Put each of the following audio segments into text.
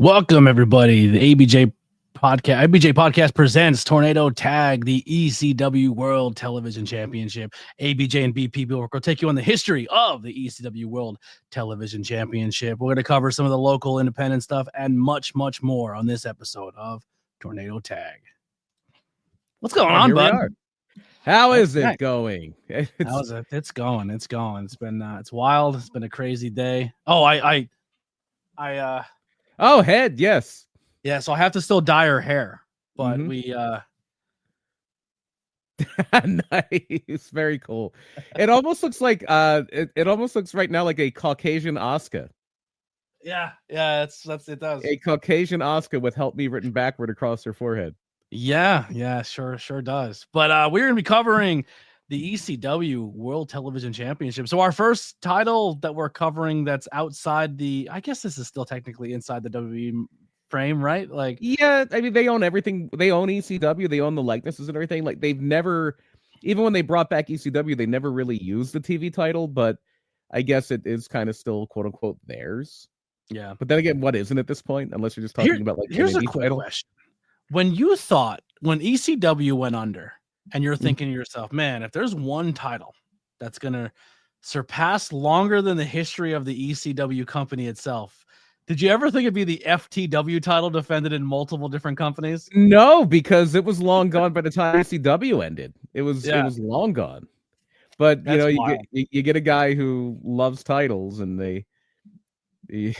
Welcome, everybody. The ABJ podcast presents Tornado Tag, the ECW World Television Championship. ABJ and BP will take you on the history of the ECW World Television Championship. We're going to cover some of the local independent stuff and much, much more on this episode of Tornado Tag. What's going on, bud? How is it going? How's it? It's going. It's been it's wild. It's been a crazy day. Oh, Oh, head, yes. Yeah, so I have to still dye her hair, but we nice, very cool. It almost looks like it almost looks right now like a Caucasian Oscar. Yeah, it does. A Caucasian Oscar with "Help Me" written backward across her forehead. Yeah, sure does. But we're gonna be covering the ECW World Television Championship. So our first title that we're covering that's outside I guess this is still technically inside the WWE frame, right? Like, yeah, I mean, they own everything. They own ECW. They own the likenesses and everything. Like, they've never, even when they brought back ECW, they never really used the TV title, but I guess it is kind of still quote unquote theirs. Yeah. But then again, what isn't at this point? Unless you're just talking about like, here's a quick question. When ECW went under, and you're thinking to yourself, man, if there's one title that's going to surpass longer than the history of the ECW company itself, did you ever think it'd be the FTW title defended in multiple different companies? No, because it was long gone by the time ECW ended. It was long gone. But you get a guy who loves titles, and you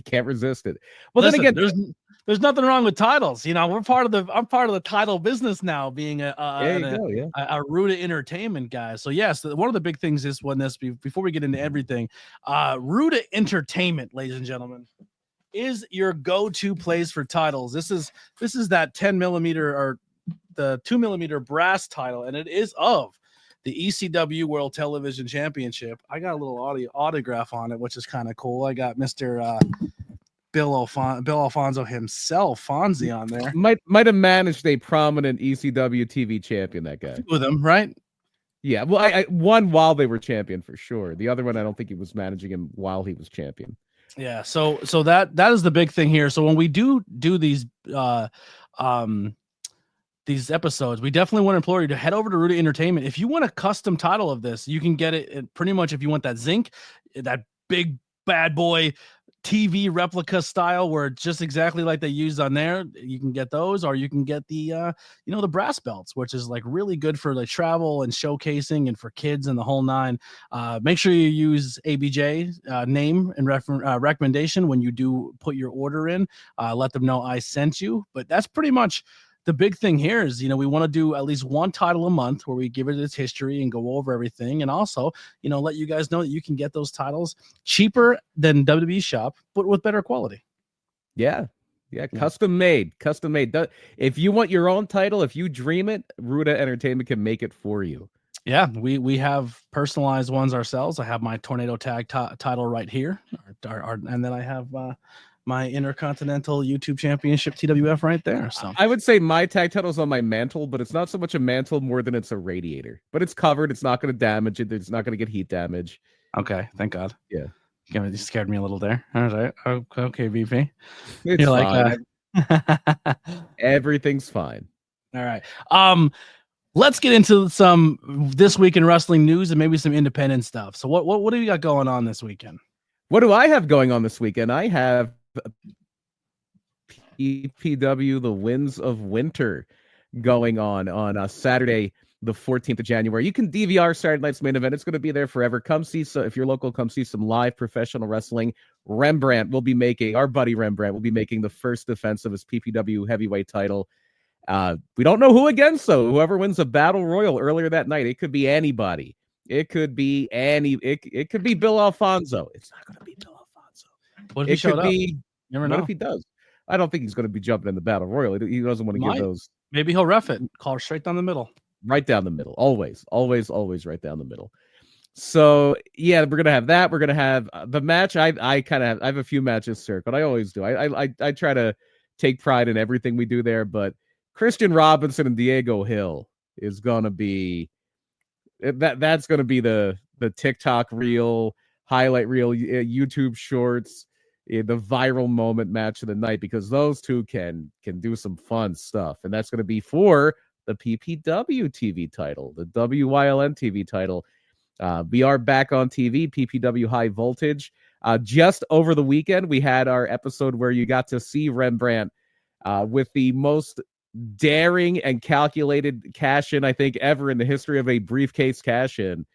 can't resist it. Well, listen, then again, there's nothing wrong with titles. I'm part of the title business now, being a Ruda Entertainment guy. So yes, one of the big things is before we get into everything, Ruda Entertainment, ladies and gentlemen, is your go-to place for titles. This is that 10 millimeter or the 2 millimeter brass title, and it is of the ECW World Television Championship. I got a little autograph on it, which is kind of cool. I got Mr. Bill Alfonso himself, Fonzie, on there. Might have managed a prominent ECW TV champion, that guy. With him, right? Yeah, well, I one while they were champion for sure. The other one, I don't think he was managing him while he was champion. Yeah, so that is the big thing here. So when we do these episodes, we definitely want to implore you to head over to Ruda Entertainment. If you want a custom title of this, you can get it pretty much if you want that zinc, that big bad boy TV replica style where it's just exactly like they used on there. You can get those, or you can get the the brass belts, which is like really good for like travel and showcasing and for kids and the whole nine. Make sure you use ABJ name and recommendation when you do put your order in. Let them know I sent you. But that's pretty much the big thing here is, we want to do at least one title a month where we give it its history and go over everything. And also, let you guys know that you can get those titles cheaper than WWE shop, but with better quality. Yeah. Custom made. If you want your own title, if you dream it, Ruda Entertainment can make it for you. Yeah, we have personalized ones ourselves. I have my Tornado Tag title right here. And then I have my Intercontinental YouTube Championship TWF right there. So I would say my tag title's on my mantle, but it's not so much a mantle more than it's a radiator. But it's covered. It's not going to damage it. It's not going to get heat damage. Okay, thank God. Yeah. You scared me a little there. All right. Okay, VP. It's You're fine. Like everything's fine. All right. Let's get into some This Week in Wrestling news and maybe some independent stuff. So what do you got going on this weekend? What do I have going on this weekend? I have EPW, the Winds of Winter, going on Saturday, the 14th of January. You can DVR Saturday night's main event. It's going to be there forever. Come see, if you're local, come see some live professional wrestling. Our buddy Rembrandt will be making the first defense of his PPW heavyweight title. We don't know who against, though. Whoever wins a battle royal earlier that night, it could be anybody. It could be It could be Bill Alfonso. It's not going to be Bill Alfonso. What if he showed up? You never know. What if he does? I don't think he's going to be jumping in the battle royal. He doesn't want to give those. Maybe he'll ref it. Call straight down the middle. Right down the middle. Always right down the middle. So yeah, we're gonna have that. We're gonna have the match. I have a few matches circled. I always do. I try to take pride in everything we do there. But Christian Robinson and Diego Hill is gonna be that's gonna be the TikTok reel, highlight reel, YouTube shorts. the viral moment match of the night, because those two can do some fun stuff, and that's going to be for the PPW TV title, the WYLN TV title. We are back on TV, PPW High Voltage. Just over the weekend, we had our episode where you got to see Rembrandt with the most daring and calculated cash-in, I think, ever in the history of a briefcase cash-in.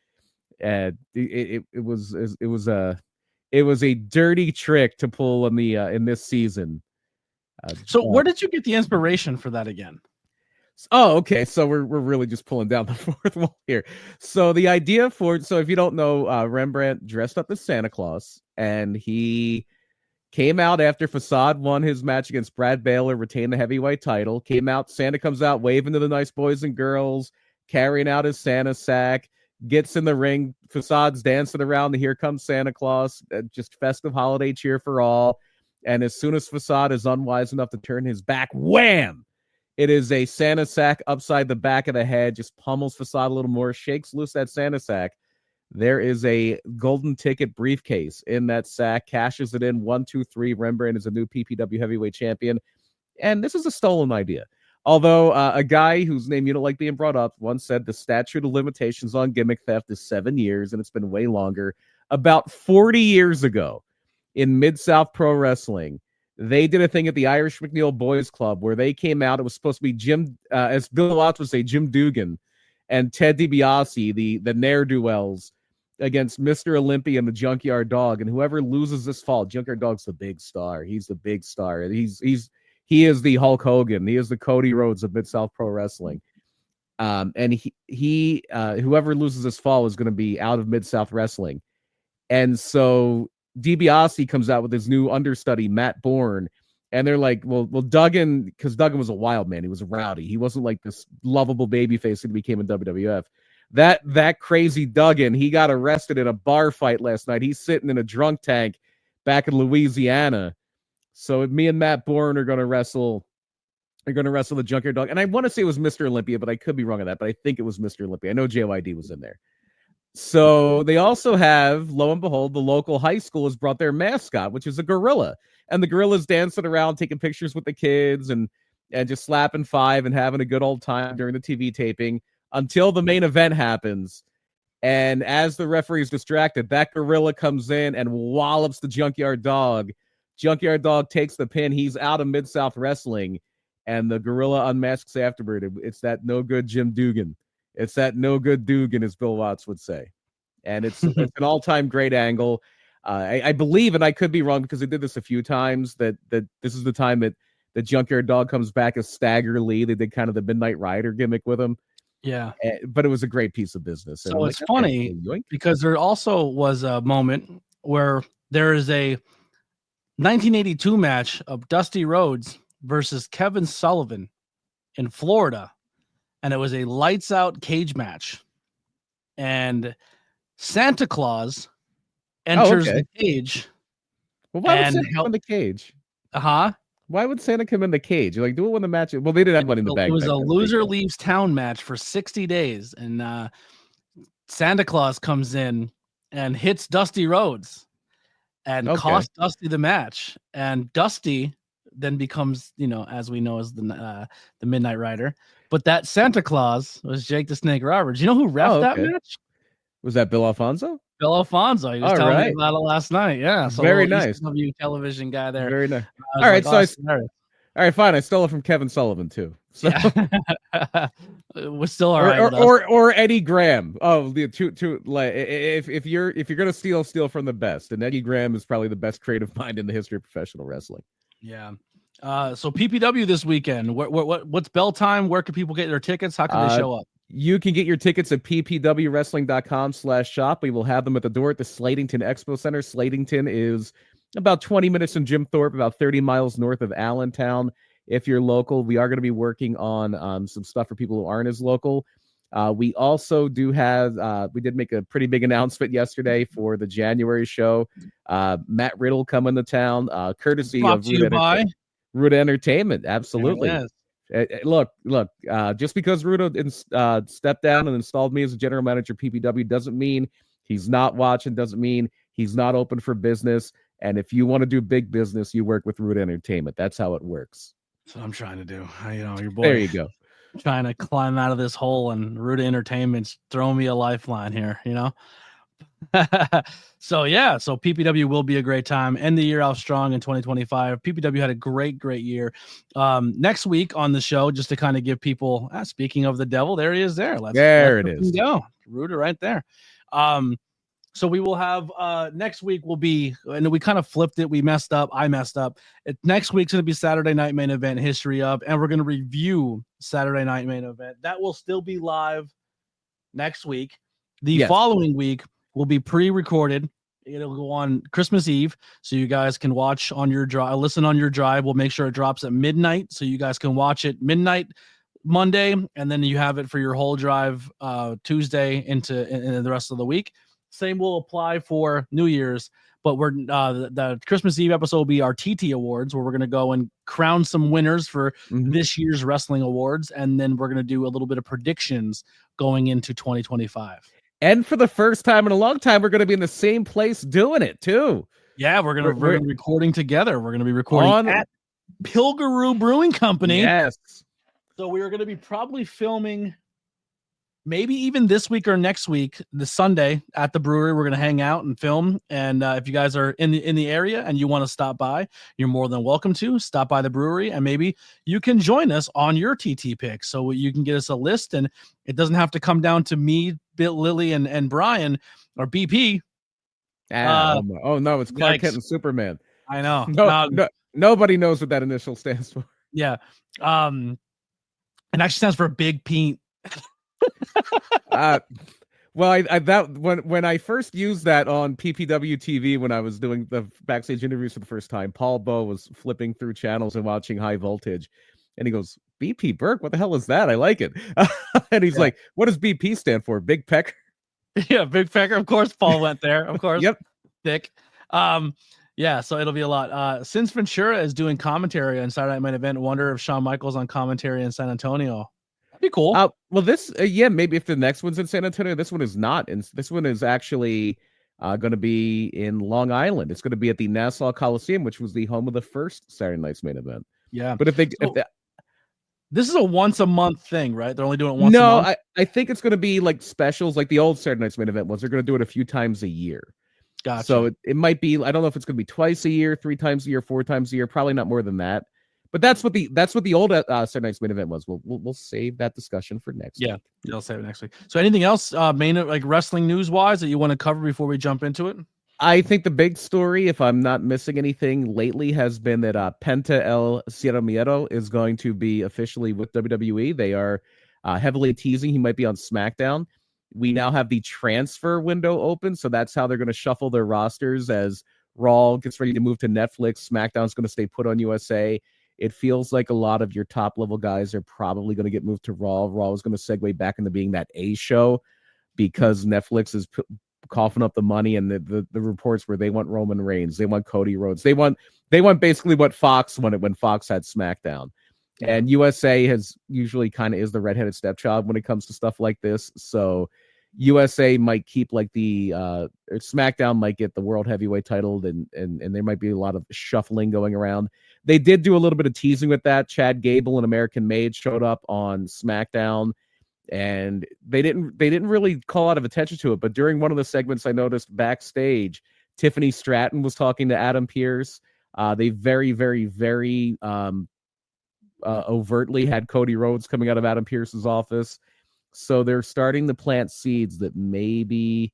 And it was a dirty trick to pull in this season. So where did you get the inspiration for that again? Oh, okay. So we're really just pulling down the fourth wall here. So the idea so if you don't know, Rembrandt dressed up as Santa Claus, and he came out after Facade won his match against Brad Baylor, retained the heavyweight title. Came out, Santa comes out waving to the nice boys and girls, carrying out his Santa sack, gets in the ring. Facade's dancing around the Here Comes Santa Claus, just festive holiday cheer for all. And as soon as Facade is unwise enough to turn his back, wham! It is a Santa sack upside the back of the head, just pummels Facade a little more, shakes loose that Santa sack. There is a golden ticket briefcase in that sack, cashes it in 1, 2, 3. Rembrandt is a new PPW heavyweight champion. And this is a stolen idea. Although a guy whose name you don't like being brought up once said the statute of limitations on gimmick theft is 7 years, and it's been way longer. About 40 years ago in Mid-South Pro Wrestling, they did a thing at the Irish McNeil Boys Club where they came out. It was supposed to be Jim, as Bill Watts would say, Jim Dugan and Ted DiBiase, the ne'er-do-wells, against Mr. Olympia and the Junkyard Dog. And whoever loses this fall, Junkyard Dog's the big star. He's the big star. He is the Hulk Hogan. He is the Cody Rhodes of Mid-South Pro Wrestling. And he whoever loses this fall is going to be out of Mid-South Wrestling. And so DiBiase comes out with his new understudy, Matt Bourne, and they're like, well, Duggan, because Duggan was a wild man. He was a rowdy. He wasn't like this lovable babyface that became in WWF. That crazy Duggan, he got arrested in a bar fight last night. He's sitting in a drunk tank back in Louisiana. So me and Matt Bourne are going to wrestle. They're going to wrestle the Junkyard Dog. And I want to say it was Mr. Olympia, but I could be wrong on that. But I think it was Mr. Olympia. I know JYD was in there. So they also have, lo and behold, the local high school has brought their mascot, which is a gorilla. And the gorilla's dancing around, taking pictures with the kids and just slapping five and having a good old time during the TV taping until the main event happens. And as the referee is distracted, that gorilla comes in and wallops the Junkyard Dog. Junkyard Dog takes the pin. He's out of Mid-South Wrestling. And the gorilla unmasks afterward. It's that no good Jim Dugan. It's that no good Dugan, as Bill Watts would say. And it's an all-time great angle. I believe, and I could be wrong because they did this a few times, that this is the time that the Junkyard Dog comes back as Stagger Lee. They did kind of the Midnight Rider gimmick with him. Yeah. But it was a great piece of business. So it's funny because there also was a moment where there is a 1982 match of Dusty Rhodes versus Kevin Sullivan in Florida. And it was a lights out cage match. And Santa Claus enters the cage. Well, why would Santa come in the cage? Why would Santa come in the cage? Like, do it when the match. Well, they didn't have money in the bag. It was a loser leaves town match for 60 days. And Santa Claus comes in and hits Dusty Rhodes and costs Dusty the match. And Dusty then becomes, as we know, as the Midnight Rider. But that Santa Claus was Jake the Snake Roberts. You know who reffed that match? Was that Bill Alfonso? Bill Alfonso. He was telling me about it last night. Yeah. So very nice. ECW television guy there. Very nice. All right. All right, fine. I stole it from Kevin Sullivan too. So. Yeah. We're still all right. Or Eddie Graham. Oh, the two. Like, if you're gonna steal from the best, and Eddie Graham is probably the best creative mind in the history of professional wrestling. Yeah. So PPW this weekend. What's bell time? Where can people get their tickets? How can they show up? You can get your tickets at ppwwrestling.com/shop. We will have them at the door at the Slatington Expo Center. Slatington is about 20 minutes from Jim Thorpe, about 30 miles north of Allentown. If you're local, we are going to be working on some stuff for people who aren't as local. We also do have, we did make a pretty big announcement yesterday for the January show. Matt Riddle coming to town, courtesy of Ruda Entertainment. Absolutely. Yes. Look, just because Ruda stepped down and installed me as a general manager of PPW doesn't mean he's not watching, doesn't mean he's not open for business. And if you want to do big business, you work with Ruda Entertainment. That's how it works. That's what I'm trying to do. Your boy. There you go. Trying to climb out of this hole, and Ruda Entertainment's throwing me a lifeline here, So PPW will be a great time. End the year out strong in 2025. PPW had a great year. Next week on the show, just to kind of give people, speaking of the devil, there he is there. Let's go. Ruda right there. So we will have next week will be, and we kind of flipped it. We messed up. I messed up. Next week's going to be Saturday Night Main Event history of, and we're going to review Saturday Night Main Event. That will still be live next week. The following week will be pre-recorded. It'll go on Christmas Eve, so you guys can watch on your drive, listen on your drive. We'll make sure it drops at midnight, so you guys can watch it midnight Monday, and then you have it for your whole drive Tuesday into the rest of the week. Same will apply for New Year's, but we're the Christmas Eve episode will be our TT Awards, where we're going to go and crown some winners for this year's wrestling awards, and then we're going to do a little bit of predictions going into 2025. And for the first time in a long time, we're going to be in the same place doing it too. Yeah, we're going to be recording together. We're going to be recording at Pilgaroo Brewing Company. Yes. So we are going to be probably filming maybe even this week or next week, the Sunday at the brewery. We're going to hang out and film. And if you guys are in the area and you want to stop by, you're more than welcome to stop by the brewery, and maybe you can join us on your TT pick. So you can get us a list, and it doesn't have to come down to me, Bill, Lily, and Brian or BP. Oh no, it's Clark Kent and Superman. I know. Nobody knows what that initial stands for. Yeah. It actually stands for Big Pete. When I first used that on PPW TV, when I was doing the backstage interviews for the first time, Paul Bowe was flipping through channels and watching High Voltage, and he goes, BP Burke, what the hell is that? I like it. And he's like, what does BP stand for? Big Pecker? Yeah, Big Pecker. Of course, Paul went there. Of course. Yep. Thick. Yeah, so it'll be a lot. Since Ventura is doing commentary on Saturday Night Main Event, wonder if Shawn Michaels on commentary in San Antonio. That'd be cool. Well, this, maybe if the next one's in San Antonio, this one is not. And this one is actually going to be in Long Island. It's going to be at the Nassau Coliseum, which was the home of the first Saturday Night's Main Event. Yeah. But this is a once a month thing, right? They're only doing it once a month. No, I think it's going to be like specials, like the old Saturday Night's Main Event was. They're going to do it a few times a year. Gotcha. So it might be, I don't know if it's going to be twice a year, 3 times a year, 4 times a year, probably not more than that. But that's what the old Saturday Night's Main Event was. We'll save that discussion for next week. Yeah, I'll save it next week. So anything else like wrestling news wise that you want to cover before we jump into it? I think the big story, if I'm not missing anything lately, has been that Penta El Sierra Miedo is going to be officially with WWE. They are heavily teasing he might be on SmackDown. We now have the transfer window open, so that's how they're going to shuffle their rosters as Raw gets ready to move to Netflix. SmackDown's going to stay put on USA. It feels like a lot of your top-level guys are probably going to get moved to Raw. Raw is going to segue back into being that A show because Netflix is coughing up the money, and the reports where they want Roman Reigns, they want Cody Rhodes, they want basically what Fox wanted when Fox had SmackDown. And USA has usually kind of is the redheaded stepchild when it comes to stuff like this. So USA might keep like the SmackDown might get the world heavyweight title, and there might be a lot of shuffling going around. They did do a little bit of teasing with that. Chad Gable and American Made showed up on SmackDown, and they didn't really call out of attention to it. But during one of the segments, I noticed backstage, Tiffany Stratton was talking to Adam Pearce. They very, very, very overtly had Cody Rhodes coming out of Adam Pearce's office. So they're starting to plant seeds that maybe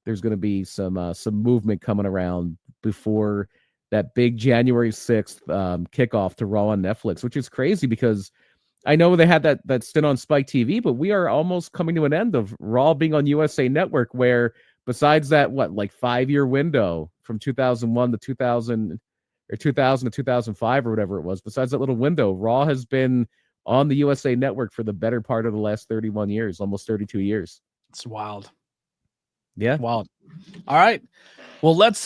there's going to be some movement coming around before that big January 6th kickoff to Raw on Netflix, which is crazy because I know they had that stint on Spike TV, but we are almost coming to an end of Raw being on USA Network, where besides that, 5-year window from 2001 to 2000 or 2000 to 2005 or whatever it was, besides that little window, Raw has been on the USA Network for the better part of the last 31 years, almost 32 years. It's wild. Yeah. Wild. All right. Well, let's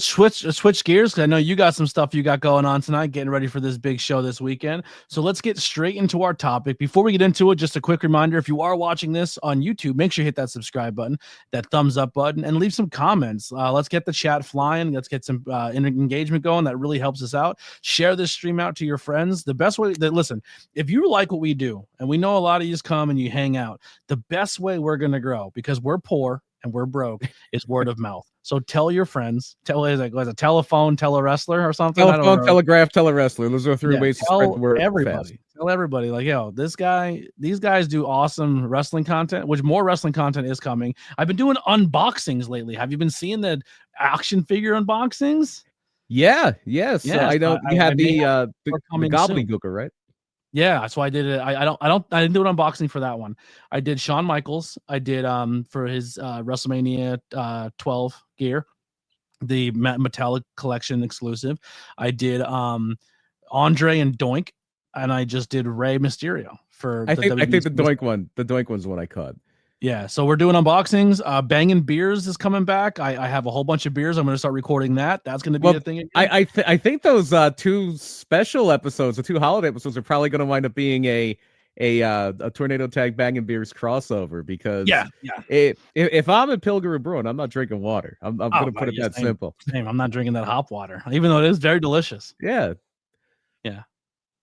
switch gears, because I know you got some stuff you got going on tonight, getting ready for this big show this weekend. So let's get straight into our topic. Before we get into it, just a quick reminder: if you are watching this on YouTube, make sure you hit that subscribe button, that thumbs up button, and leave some comments. Let's get the chat flying. Let's get some engagement going. That really helps us out. Share this stream out to your friends. The best way that listen, if you like what we do, and we know a lot of you come and you hang out, the best way we're going to grow, because we're poor and we're broke, is word of mouth. So tell your friends. Tell is it a telephone, tell a wrestler or something? Telephone, telegraph, tell a wrestler. Those are three ways to spread the word. Everybody. Tell everybody, like, yo, these guys do awesome wrestling content, which more wrestling content is coming. I've been doing unboxings lately. Have you been seeing the action figure unboxings? Yeah, yes. Yeah, I know you had the gobbledygooker, right? Yeah, that's why I did it. I didn't do an unboxing for that one. I did Shawn Michaels. I did for his WrestleMania 12 gear, the metallic collection exclusive. I did Andre and Doink, and I just did Rey Mysterio for I think the Doink one. The Doink one's the one I caught. Yeah, so we're doing unboxings. Banging Beers is coming back. I have a whole bunch of beers. I'm going to start recording that. That's going to be a thing. I think those two special episodes, the two holiday episodes, are probably going to wind up being a Tornado Tag Banging Beers crossover, because if I'm at Pilgrim Brewing, I'm not drinking water. I'm going to put it that simple. Same. I'm not drinking that hop water, even though it is very delicious. Yeah.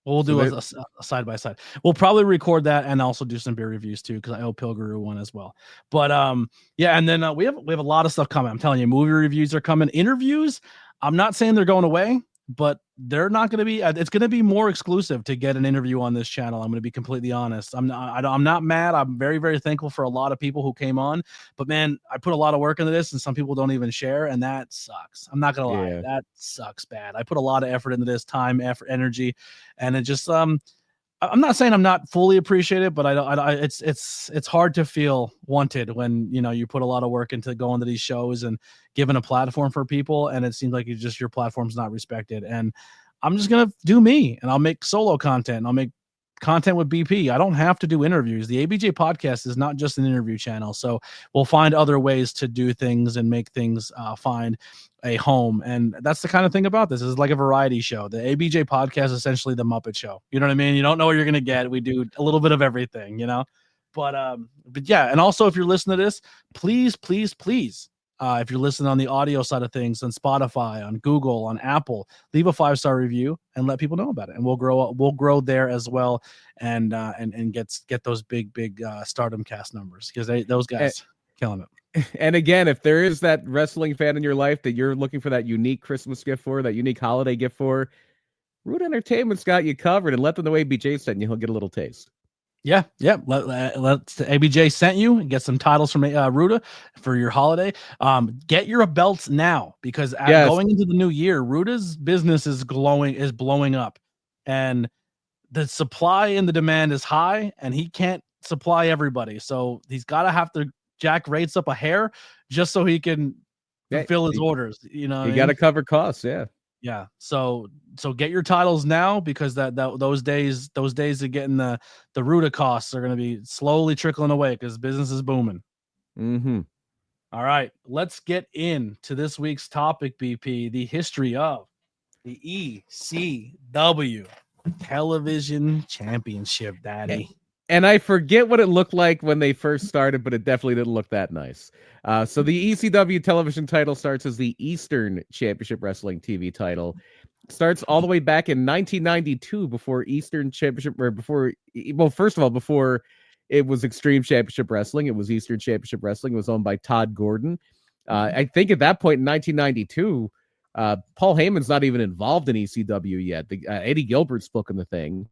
We'll do a side by side. We'll probably record that and also do some beer reviews too, because I owe Pilgrim one as well. But and then we have a lot of stuff coming. I'm telling you, movie reviews are coming. Interviews, I'm not saying they're going away, but they're not going to be. It's going to be more exclusive to get an interview on this channel. I'm going to be completely honest. I'm not mad. I'm very, very thankful for a lot of people who came on. But man, I put a lot of work into this, and some people don't even share, and that sucks. I'm not going to lie. That sucks bad. I put a lot of effort into this, time, effort, energy, and it just I'm not saying I'm not fully appreciated, but it's hard to feel wanted when you put a lot of work into going to these shows and giving a platform for people, and it seems like your platform's not respected. And I'm just gonna do me, and I'll make solo content, and I'll make content with BP. I don't have to do interviews. The ABJ podcast is not just an interview channel, so we'll find other ways to do things and make things find a home. And that's the kind of thing about this. Is like a variety show. The ABJ podcast is essentially the Muppet Show. You know what I mean? You don't know what you're gonna get. We do a little bit of everything, but yeah. And also, if you're listening to this, please, if you're listening on the audio side of things, on Spotify, on Google, on Apple, leave a 5-star review and let people know about it, and we'll grow there as well, and get those big Stardom cast numbers, because those guys killing it. And again, if there is that wrestling fan in your life that you're looking for that unique Christmas gift for, that unique holiday gift for, Ruda Entertainment's got you covered, and let them know ABJ sent you. He'll get a little taste. Yeah. Let's ABJ sent you, and get some titles from Ruda for your holiday. Get your belts now, because going into the new year, Ruda's business is blowing up, and the supply and the demand is high, and he can't supply everybody. So he's have to jack rates up a hair just so he can fulfill his orders. You got to cover costs. Yeah. So get your titles now, because those days of getting the Ruda costs are going to be slowly trickling away, because business is booming. Mm-hmm. All right, let's get into this week's topic, BP, the history of the ECW Television Championship, Daddy. And I forget what it looked like when they first started, but it definitely didn't look that nice. So the ECW television title starts as the Eastern Championship Wrestling TV title. Starts all the way back in 1992, before Eastern Championship, before it was Extreme Championship Wrestling. It was Eastern Championship Wrestling. It was owned by Todd Gordon. I think at that point in 1992, Paul Heyman's not even involved in ECW yet. Eddie Gilbert's booking the thing.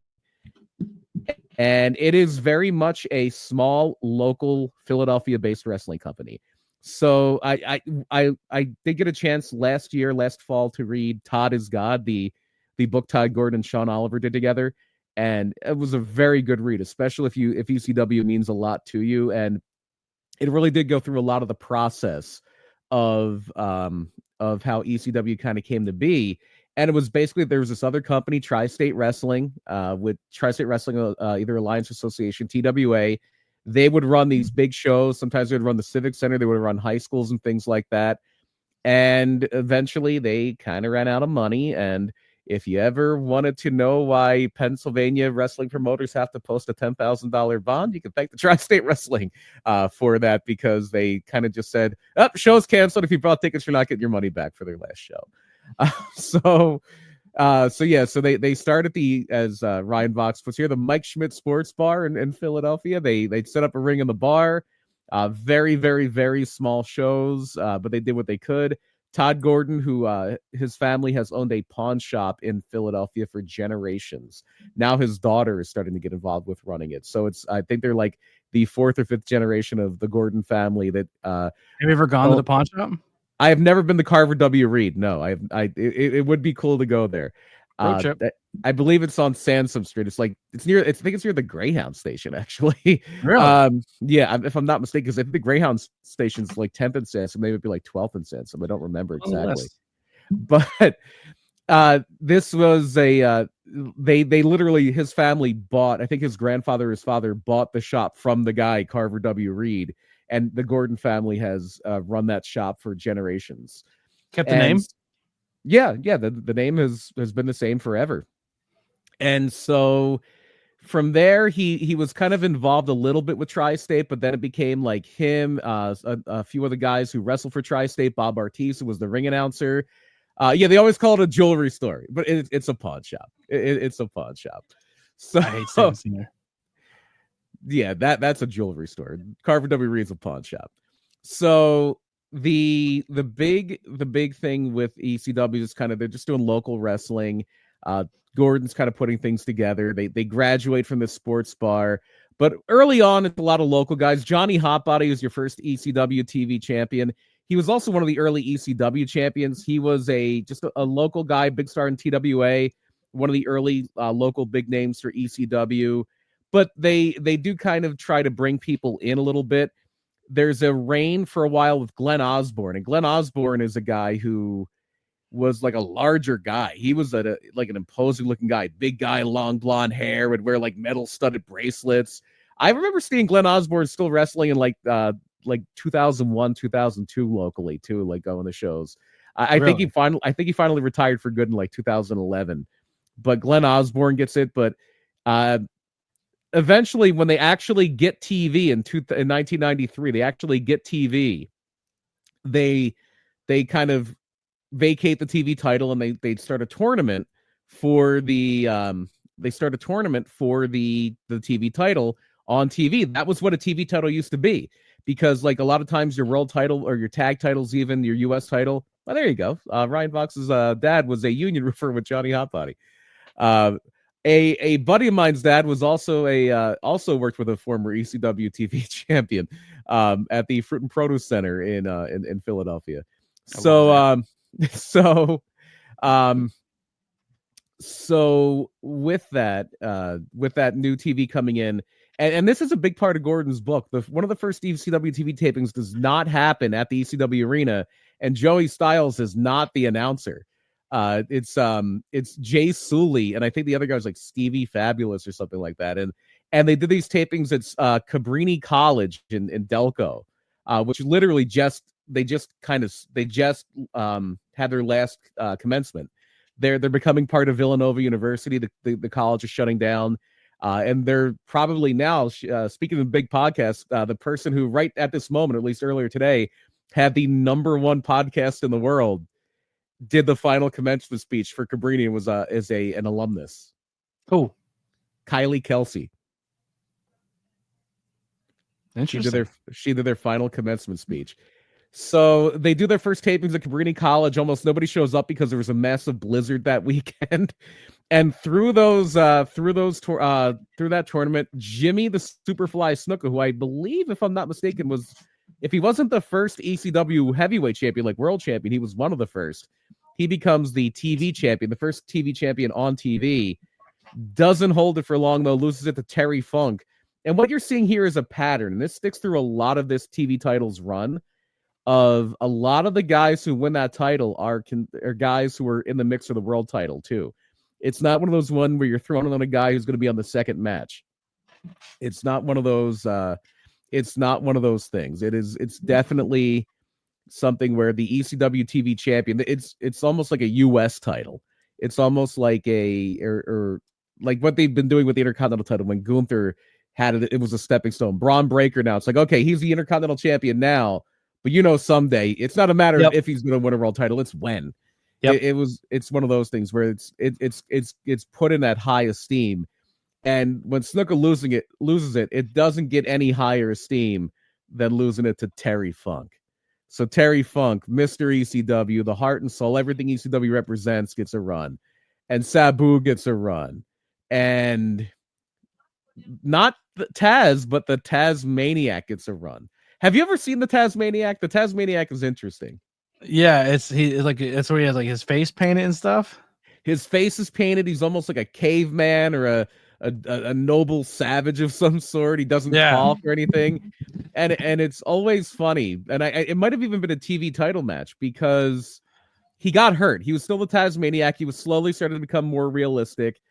And it is very much a small, local, Philadelphia-based wrestling company. So I did get a chance last fall, to read Todd is God, the book Todd Gordon and Sean Oliver did together, and it was a very good read, especially if ECW means a lot to you. And it really did go through a lot of the process of how ECW kind of came to be. And it was basically, there was this other company, Tri-State Wrestling, with Tri-State Wrestling, either Alliance Association, TWA. They would run these big shows. Sometimes they would run the Civic Center. They would run high schools and things like that. And eventually they kind of ran out of money. And if you ever wanted to know why Pennsylvania wrestling promoters have to post a $10,000 bond, you can thank the Tri-State Wrestling for that, because they kind of just said, oh, show's canceled. If you bought tickets, you're not getting your money back for their last show. So they started as Ryan Vox puts here, the Mike Schmidt Sports Bar in Philadelphia. They set up a ring in the bar. Very, very, very small shows, but they did what they could. Todd Gordon, who his family has owned a pawn shop in Philadelphia for generations. Now his daughter is starting to get involved with running it. So I think they're like the 4th or 5th generation of the Gordon family. That have you ever gone to the pawn shop? I have never been to Carver W. Reed. No, it would be cool to go there. Road trip. I believe it's on Sansom Street. I think it's near the Greyhound station, actually. Really? Yeah, if I'm not mistaken, because I think the Greyhound station's like 10th and Sansom, maybe it'd be like 12th and Sansom. I don't remember exactly. But this was they literally, his family bought, I think his grandfather, his father bought the shop from the guy, Carver W. Reed, and the Gordon family has run that shop for generations. Kept the name? Yeah, the name has been the same forever. And so from there, he was kind of involved a little bit with Tri-State, but then it became like him, a few other guys who wrestled for Tri-State. Bob Ortiz, who was the ring announcer. They always call it a jewelry store, but it's a pawn shop. It's a pawn shop. So I hate saying there. Yeah, that's a jewelry store. Carver W. Reed's a pawn shop. So the big thing with ECW is kind of, they're just doing local wrestling. Gordon's kind of putting things together. They graduate from the sports bar, but early on it's a lot of local guys. Johnny Hotbody was your first ECW TV champion. He was also one of the early ECW champions. He was just a local guy, big star in TWA, one of the early local big names for ECW. But they do kind of try to bring people in a little bit. There's a reign for a while with Glenn Osborne, and Glenn Osborne is a guy who was like a larger guy. He was like an imposing looking guy, big guy, long blonde hair, would wear like metal studded bracelets. I remember seeing Glenn Osborne still wrestling in like 2001, 2002 locally too, like going to shows. I think he finally retired for good in like 2011. But Glenn Osborne gets it. But eventually, when they actually get TV in 1993, they actually get TV. They kind of vacate the TV title, and they start a tournament for the TV title on TV. That was what a TV title used to be, because like a lot of times your world title or your tag titles, even your US title. Well, there you go. Ryan Vox's dad was a union roofer with Johnny Hotbody. A buddy of mine's dad was also worked with a former ECW TV champion at the Fruit and Produce Center in Philadelphia. So with that new TV coming in, and this is a big part of Gordon's book. One of the first ECW TV tapings does not happen at the ECW arena, and Joey Styles is not the announcer. It's Jay Sully, and I think the other guy was like Stevie Fabulous or something like that. And they did these tapings at Cabrini College in Delco, which literally they just had their last commencement. They're becoming part of Villanova University. The college is shutting down, and they're probably now speaking of big podcasts, the person who right at this moment, at least earlier today, had the #1 podcast in the world, did the final commencement speech for Cabrini and was an alumnus. Oh, Kylie Kelsey. Interesting. She did their final commencement speech. So they do their first tapings at Cabrini College. Almost nobody shows up because there was a massive blizzard that weekend. And through that tournament, Jimmy the Superfly Snuka, who I believe, if I'm not mistaken, if he wasn't the first ECW heavyweight champion, like world champion, he was one of the first. He becomes the TV champion, the first TV champion on TV. Doesn't hold it for long, though, loses it to Terry Funk. And what you're seeing here is a pattern, and this sticks through a lot of this TV titles run, of a lot of the guys who win that title are guys who are in the mix for the world title, too. It's not one of those where you're throwing on a guy who's going to be on the second match. It's not one of those... it's not one of those things. It's definitely something where the ECW TV champion, it's almost like a US title. It's almost like or like what they've been doing with the Intercontinental title when Gunther had it. It was a stepping stone. Braun Breaker now, it's like, okay, he's the Intercontinental champion now, but someday it's not a matter of if he's going to win a world title, it's when. Yep. It's one of those things where it's put in that high esteem, and when Snuka loses it, it doesn't get any higher esteem than losing it to Terry Funk. So Terry Funk, Mr. ECW, the heart and soul, everything ECW represents, gets a run, and Sabu gets a run, and not the Taz, but the Tazmaniac gets a run. Have you ever seen the Tazmaniac? The Tazmaniac is interesting. Yeah, it's that's where he has like his face painted and stuff. His face is painted. He's almost like a caveman or a noble savage of some sort. He doesn't talk or anything, and it's always funny. And it might have even been a TV title match because he got hurt. He was still the Tazmaniac. He was slowly starting to become more realistic,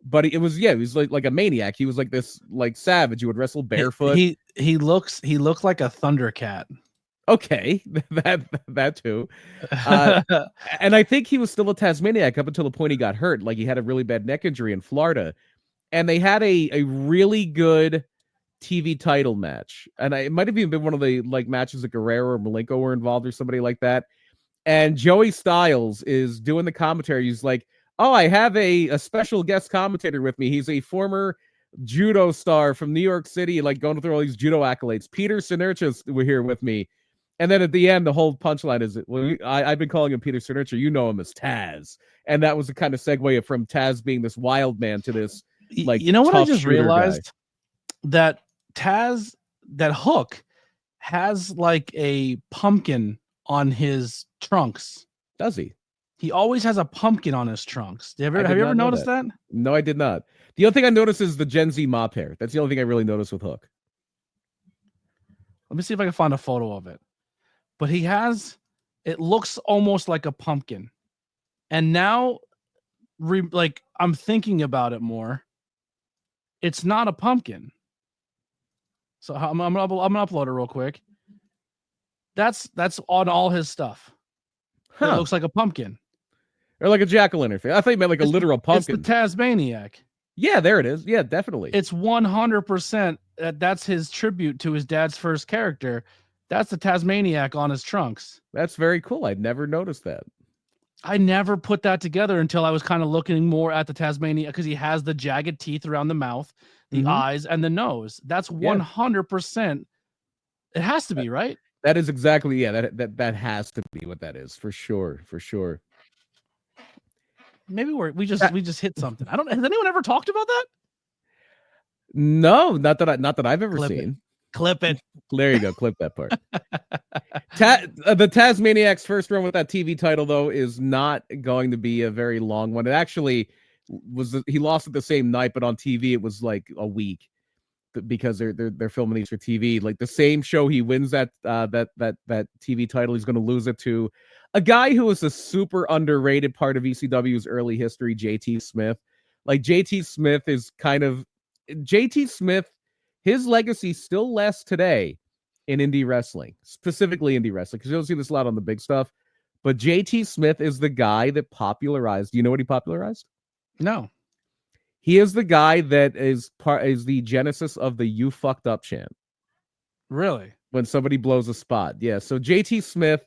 but he was like a maniac. He was like this like savage. He would wrestle barefoot. He looked like a Thundercat. Okay, that too. And I think he was still a Tasmaniac up until the point he got hurt. Like he had a really bad neck injury in Florida. And they had a really good TV title match. And it might have even been one of the like matches that Guerrero or Malenko were involved or somebody like that. And Joey Styles is doing the commentary. He's like, oh, I have a special guest commentator with me. He's a former judo star from New York City, like going through all these judo accolades. Peter Sinercha's here with me. And then at the end, the whole punchline is, well, I've been calling him Peter Cernucci. You know him as Taz. And that was the kind of segue from Taz being this wild man to this, like, you know what I just realized? Guy. That Taz, that Hook has like a pumpkin on his trunks. Does he? He always has a pumpkin on his trunks. Have you ever noticed that? No, I did not. The only thing I noticed is the Gen Z mop hair. That's the only thing I really noticed with Hook. Let me see if I can find a photo of it. But it looks almost like a pumpkin. And now, like, I'm thinking about it more. It's not a pumpkin. So I'm gonna upload it real quick. That's on all his stuff. Huh. It looks like a pumpkin. Or like a jack-o'-lantern. I thought you meant like a literal pumpkin. It's the Tazmaniac. Yeah, there it is. Yeah, definitely. It's 100%. That's his tribute to his dad's first character. That's the Tazmaniac on his trunks. That's very cool. I'd never noticed that. I never put that together until I was kind of looking more at the Tazmaniac because he has the jagged teeth around the mouth, the eyes, and the nose. That's 100%. It has to be, right? That is exactly, that has to be what that is, for sure. Maybe we just hit something. Has anyone ever talked about that? No, not that I've ever seen. Clip it. There you go. Clip that part. The Tazmaniac's first run with that TV title, though, is not going to be a very long one. It actually he lost it the same night, but on TV it was like a week because they're filming these for TV. Like the same show he wins that TV title, he's going to lose it to a guy who was a super underrated part of ECW's early history, JT Smith. Like JT Smith is JT Smith. His legacy still lasts today in indie wrestling, specifically indie wrestling, because you don't see this a lot on the big stuff. But JT Smith is the guy that popularized. Do you know what he popularized? No. He is the guy that is the genesis of the "You fucked up" chant. Really? When somebody blows a spot. Yeah. So JT Smith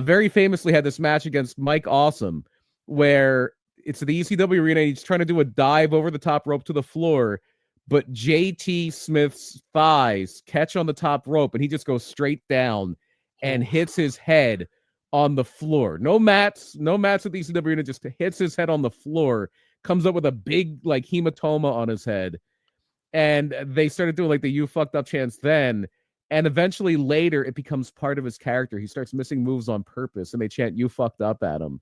very famously had this match against Mike Awesome where it's at the ECW arena. And he's trying to do a dive over the top rope to the floor. But JT Smith's thighs catch on the top rope, and he just goes straight down and hits his head on the floor. No mats at the ECW arena, just hits his head on the floor, comes up with a big like hematoma on his head. And they started doing like the "You fucked up" chants then. And eventually later it becomes part of his character. He starts missing moves on purpose, and they chant "You fucked up" at him.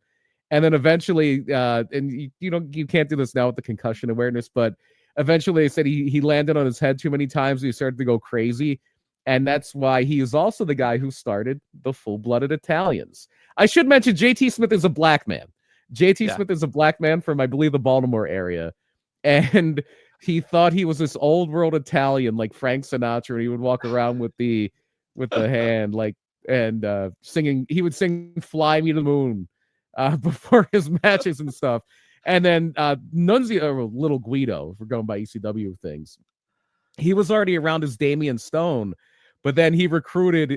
And then eventually, and you can't do this now with the concussion awareness, but eventually, they said he landed on his head too many times. And he started to go crazy. And that's why he is also the guy who started the Full-Blooded Italians. I should mention JT Smith is a black man. Smith is a black man from, I believe, the Baltimore area. And he thought he was this old world Italian like Frank Sinatra. And he would walk around with the hand. Like and singing. He would sing "Fly Me to the Moon" before his matches and stuff. And then Nunzio, or Little Guido, if we're going by ECW things, he was already around as Damian Stone, but then he recruited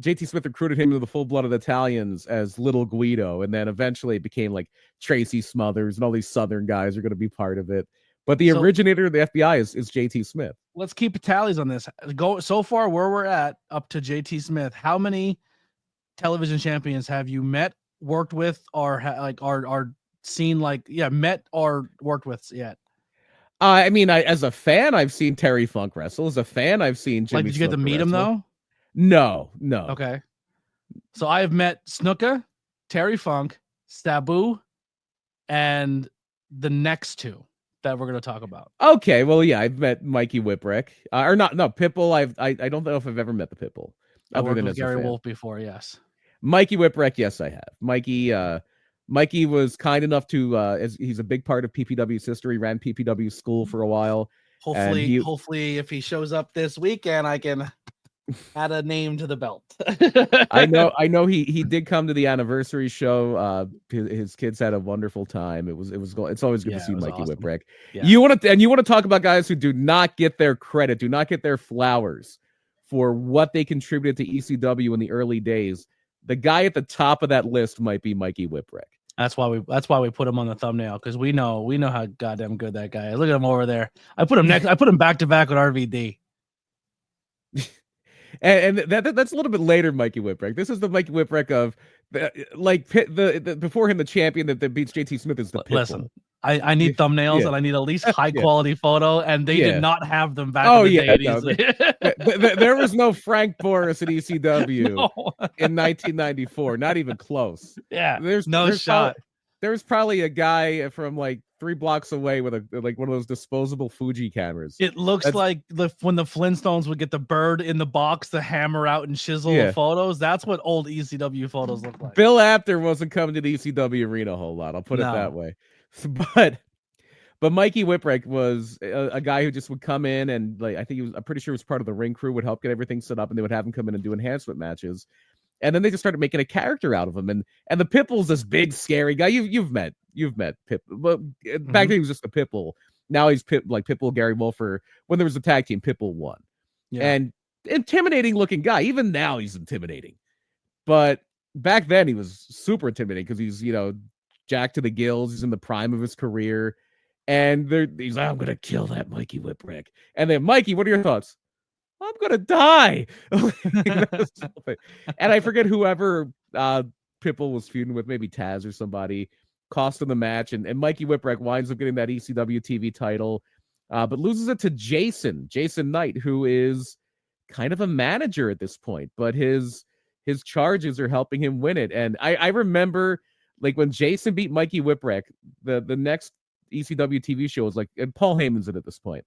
JT Smith recruited him into the full-blooded Italians as Little Guido, and then eventually it became like Tracy Smothers and all these Southern guys are going to be part of it. But the originator of the FBI is JT Smith. Let's keep tallies on this. Go so far where we're at up to JT Smith. How many television champions have you met, worked with, or are seen met or worked with yet? I mean, as a fan, I've seen Terry Funk wrestle. As a fan, I've seen Jimmy. Did you get to meet him though? No. Okay. So I have met Snuka, Terry Funk, Sabu, and the next two that we're going to talk about. Okay. Well, yeah, I've met Mikey Whipwreck. Pitbull. I don't know if I've ever met the Pitbull. I worked with Gary Wolf before, yes. Mikey Whipwreck, yes, I have. Mikey was kind enough to, as he's a big part of PPW's history, ran PPW school for a while. Hopefully, if he shows up this weekend, I can add a name to the belt. I know he did come to the anniversary show. His kids had a wonderful time. It's always good to see Mikey awesome. Whipwreck. Yeah. You want to talk about guys who do not get their credit, do not get their flowers for what they contributed to ECW in the early days. The guy at the top of that list might be Mikey Whipwreck. That's why we put him on the thumbnail, because we know how goddamn good that guy is. Look at him over there. I put him back to back with RVD. And that's a little bit later, Mikey Whipwreck. This is the Mikey Whipwreck of the before him, the champion that beats JT Smith is the Pitbull. Listen, I need thumbnails and I need at least high quality photo, and they did not have them back in the day. There was no Frank Boris at ECW in 1994, not even close. Yeah, there's shot. There was probably a guy from like 3 blocks away with one of those disposable Fuji cameras. It looks like when the Flintstones would get the bird in the box to hammer out and chisel the photos. That's what old ECW photos look like. Bill Apter wasn't coming to the ECW arena a whole lot. I'll put it that way. But Mikey Whipwreck was a guy who just would come in and I'm pretty sure he was part of the ring crew, would help get everything set up, and they would have him come in and do enhancement matches. And then they just started making a character out of him. And the Pitbull's this big, scary guy. You've met Pip, but back then he was just a Pitbull. Now he's Pitbull Gary Wolfer. When there was a tag team, Pitbull won. Yeah. And intimidating looking guy. Even now he's intimidating. But back then he was super intimidating because he's, jacked to the gills. He's in the prime of his career. And he's like, I'm going to kill that Mikey Whipwreck. And then, Mikey, what are your thoughts? I'm gonna die. And I forget whoever Pitbull was feuding with, maybe Taz or somebody, cost him the match, and Mikey Whipwreck winds up getting that ECW TV title, but loses it to Jason Knight, who is kind of a manager at this point, but his charges are helping him win it. And I remember when Jason beat Mikey Whipwreck, the next ECW TV show was and Paul Heyman's in at this point.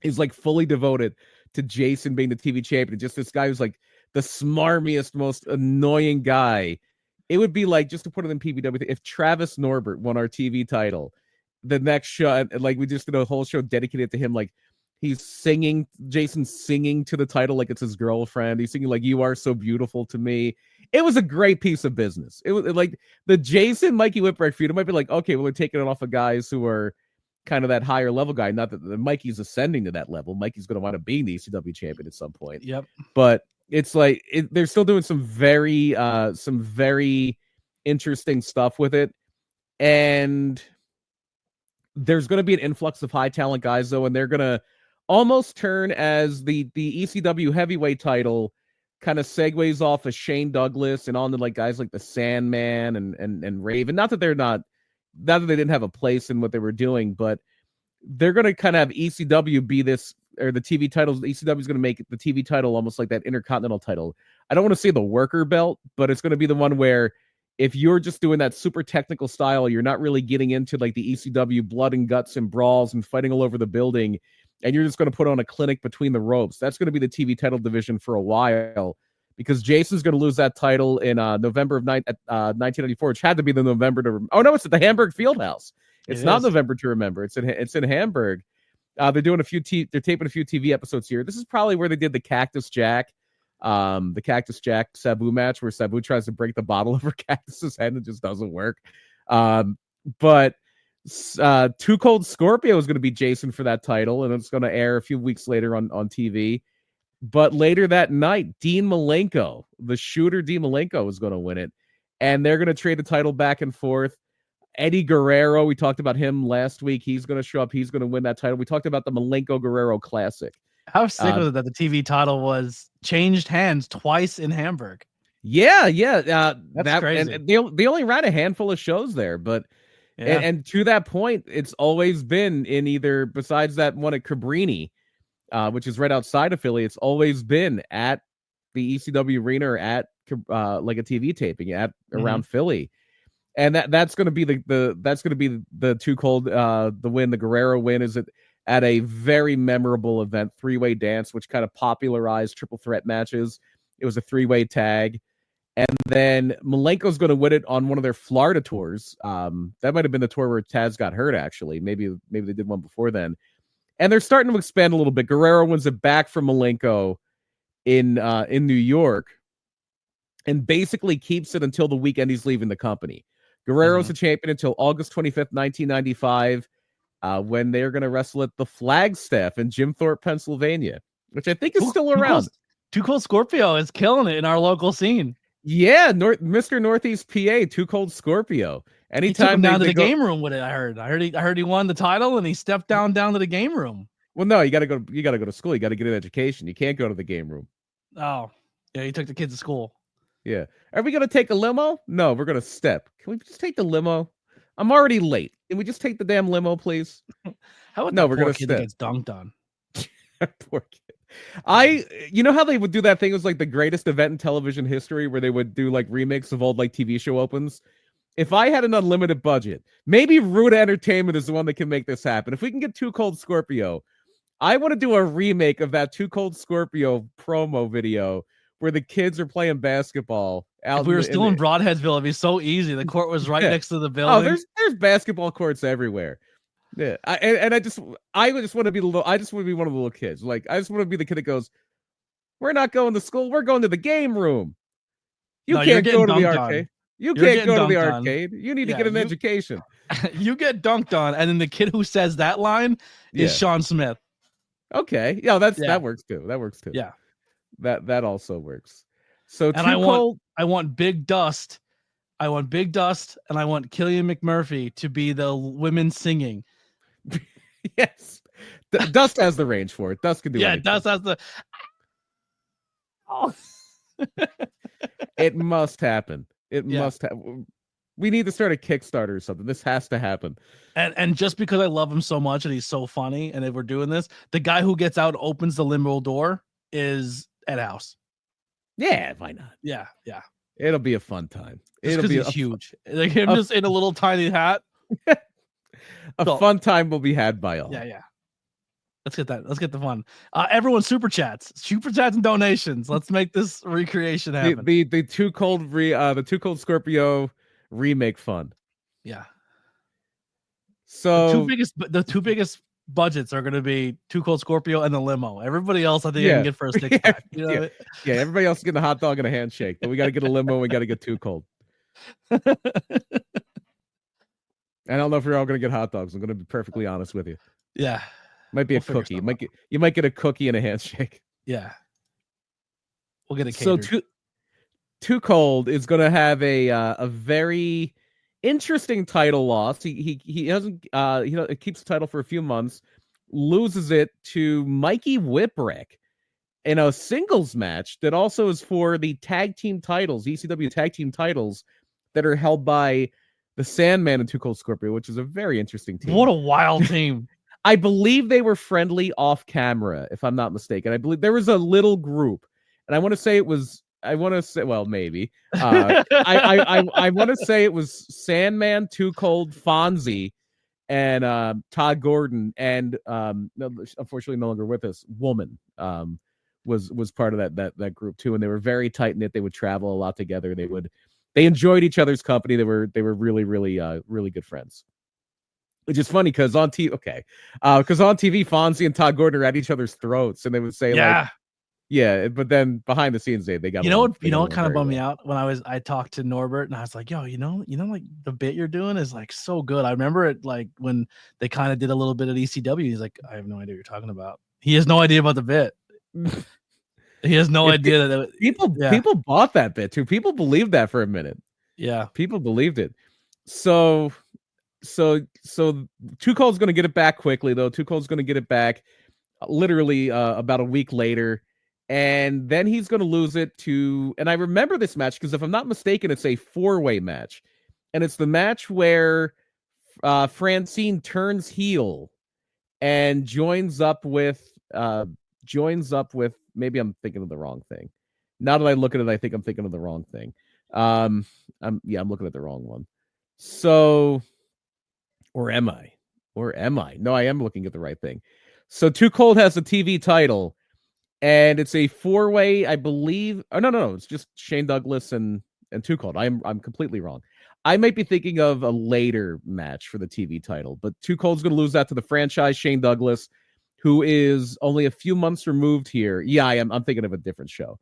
He's fully devoted to Jason being the TV champion. Just this guy who's the smarmiest, most annoying guy. It would be just to put it in PPW, if Travis Norbert won our TV title, the next show, we just did a whole show dedicated to him. He's singing, Jason's singing to the title like it's his girlfriend. He's singing "You Are So Beautiful to Me." It was a great piece of business. It was the Jason Mikey Whipwreck feud. It might be okay, well, we're taking it off of guys who are kind of that higher level guy. Not that Mikey's ascending to that level. Mikey's going to want to be the ECW champion at some point. Yep. But it's they're still doing some very interesting stuff with it. And there's going to be an influx of high talent guys though. And they're going to almost turn as the ECW heavyweight title kind of segues off of Shane Douglas and on to guys like the Sandman and Raven. Not that they didn't have a place in what they were doing, but they're going to kind of have ECW be this, or the TV titles. ECW is going to make the TV title almost like that Intercontinental title. I don't want to say the worker belt, but it's going to be the one where if you're just doing that super technical style, you're not really getting into the ECW blood and guts and brawls and fighting all over the building, and you're just going to put on a clinic between the ropes. That's going to be the TV title division for a while. Because Jason's going to lose that title in November of 1994, which had to be the November to. Oh no, it's at the Hamburg Fieldhouse. It's not November to remember. It's in Hamburg. They're doing they're taping a few TV episodes here. This is probably where they did the Cactus Jack the Cactus Jack Sabu match where Sabu tries to break the bottle over Cactus's head and it just doesn't work. But Too Cold Scorpio is going to be Jason for that title, and it's going to air a few weeks later on TV. But later that night, Dean Malenko, the shooter Dean Malenko, is going to win it, and they're going to trade the title back and forth. Eddie Guerrero, we talked about him last week. He's going to show up. He's going to win that title. We talked about the Malenko Guerrero Classic. How sick was it that the TV title was changed hands twice in Hamburg? Yeah. That's crazy. And they only ran a handful of shows there, but and to that point, it's always been in either, besides that one at Cabrini, which is right outside of Philly, it's always been at the ECW arena or at like a TV taping at around Philly. And that's going to be the Too Cold the win. The Guerrero win is at a very memorable event, 3-way dance, which kind of popularized triple threat matches. It was a 3-way tag. And then Malenko's going to win it on one of their Florida tours. That might have been the tour where Taz got hurt, actually. Maybe they did one before then. And they're starting to expand a little bit. Guerrero wins it back from Malenko in New York and basically keeps it until the weekend he's leaving the company. Guerrero's a champion until August 25th, 1995, when they're going to wrestle at the Flagstaff in Jim Thorpe, Pennsylvania, which I think is still around. Too Cold Scorpio is killing it in our local scene. Yeah, Mr. Northeast PA, Too Cold Scorpio. Anytime he took him down to the game room with it. I heard he won the title and he stepped down to the game room. Well, no, you got to go to school. You got to get an education. You can't go to the game room. Oh, yeah, he took the kids to school. Yeah. Are we going to take a limo? No, we're going to step. Can we just take the limo? I'm already late. Can we just take the damn limo, please? How about we're going to step. That gets dunked on. Poor kid. You know how they would do that thing? It was like the greatest event in television history where they would do like remakes of old like TV show opens. If I had an unlimited budget, maybe Ruda Entertainment is the one that can make this happen. If we can get Too Cold Scorpio, I want to do a remake of that Too Cold Scorpio promo video where the kids are playing basketball. If we were still in Broadheadsville, it'd be so easy. The court was right next to the building. Oh, there's basketball courts everywhere. Yeah, I just want to be I just want to be one of the little kids. Like I just want to be the kid that goes, "We're not going to school. We're going to the game room. You can't go to the arcade. You can't go to the arcade. You need to get an education." You get dunked on, and then the kid who says that line is Sean Smith. Okay, that works too. That works too. Yeah, that also works. So and I want Big Dust. I want Big Dust, and I want Killian McMurphy to be the women singing. Yes, Dust has the range for it. Dust can do anything. Dust has the. Oh. It must happen. It must happen. We need to start a Kickstarter or something. This has to happen. And just because I love him so much and he's so funny, and if we're doing this, the guy who gets out and opens the limo door is Ed House. Yeah, why not? Yeah. It'll be a fun time. It'll be huge. Like him just in a little tiny hat. Fun time will be had by all. Yeah. Let's get that. Let's get the fun. Everyone, super chats and donations. Let's make this recreation happen. The Too Cold Scorpio remake fun. Yeah. So the two biggest budgets are going to be Too Cold Scorpio and the limo. Everybody else, I think, can get first six pack. You know everybody else getting a hot dog and a handshake, but we got to get a limo. And we got to get Too Cold. I don't know if we're all going to get hot dogs. I'm going to be perfectly honest with you. Yeah. Might be a cookie. You might get a cookie and a handshake. Yeah. We'll get a catered. So Too Cold is going to have a very interesting title loss. He doesn't he keeps the title for a few months, loses it to Mikey Whipwreck in a singles match that also is for the tag team titles, ECW tag team titles that are held by the Sandman and Too Cold Scorpio, which is a very interesting team. What a wild team. I believe they were friendly off camera, if I'm not mistaken. I believe there was a little group, and I want to say, well, maybe. I want to say it was Sandman, Too Cold, Fonzie, and Todd Gordon, and unfortunately no longer with us, Woman was part of that group too, and they were very tight knit. They would travel a lot together. They enjoyed each other's company. They were really really good friends. Which is funny because on TV, Fonzie and Todd Gordon are at each other's throats, and they would say Yeah, but then behind the scenes, they got You know what? they You got know what along kind of very bummed me well. out when I talked to Norbert and I was like, "Yo, like the bit you're doing is like so good." I remember it like when they kind of did a little bit at ECW. He's like, "I have no idea what you're talking about." He has no idea about the bit. He has no Yeah, idea that. Yeah, people bought that bit too. People believed that for a minute. yeah. People believed it. So Too Cold's going to get it back quickly though. Too Cold's going to get it back literally about a week later, and then he's going to lose it to. And I remember this match because if I'm not mistaken, it's a 4-way match, and it's the match where Francine turns heel and joins up with maybe I'm thinking of the wrong thing. Now that I look at it, I think I'm thinking of the wrong thing. I'm looking at the wrong one. So, or am I? Or am I? No, I am looking at the right thing. So Too Cold has the TV title, and it's a 4-way, I believe. Oh no, it's just Shane Douglas and Too Cold. I'm completely wrong. I might be thinking of a later match for the TV title, but Too Cold's going to lose that to the franchise Shane Douglas, who is only a few months removed here. Yeah, I'm thinking of a different show.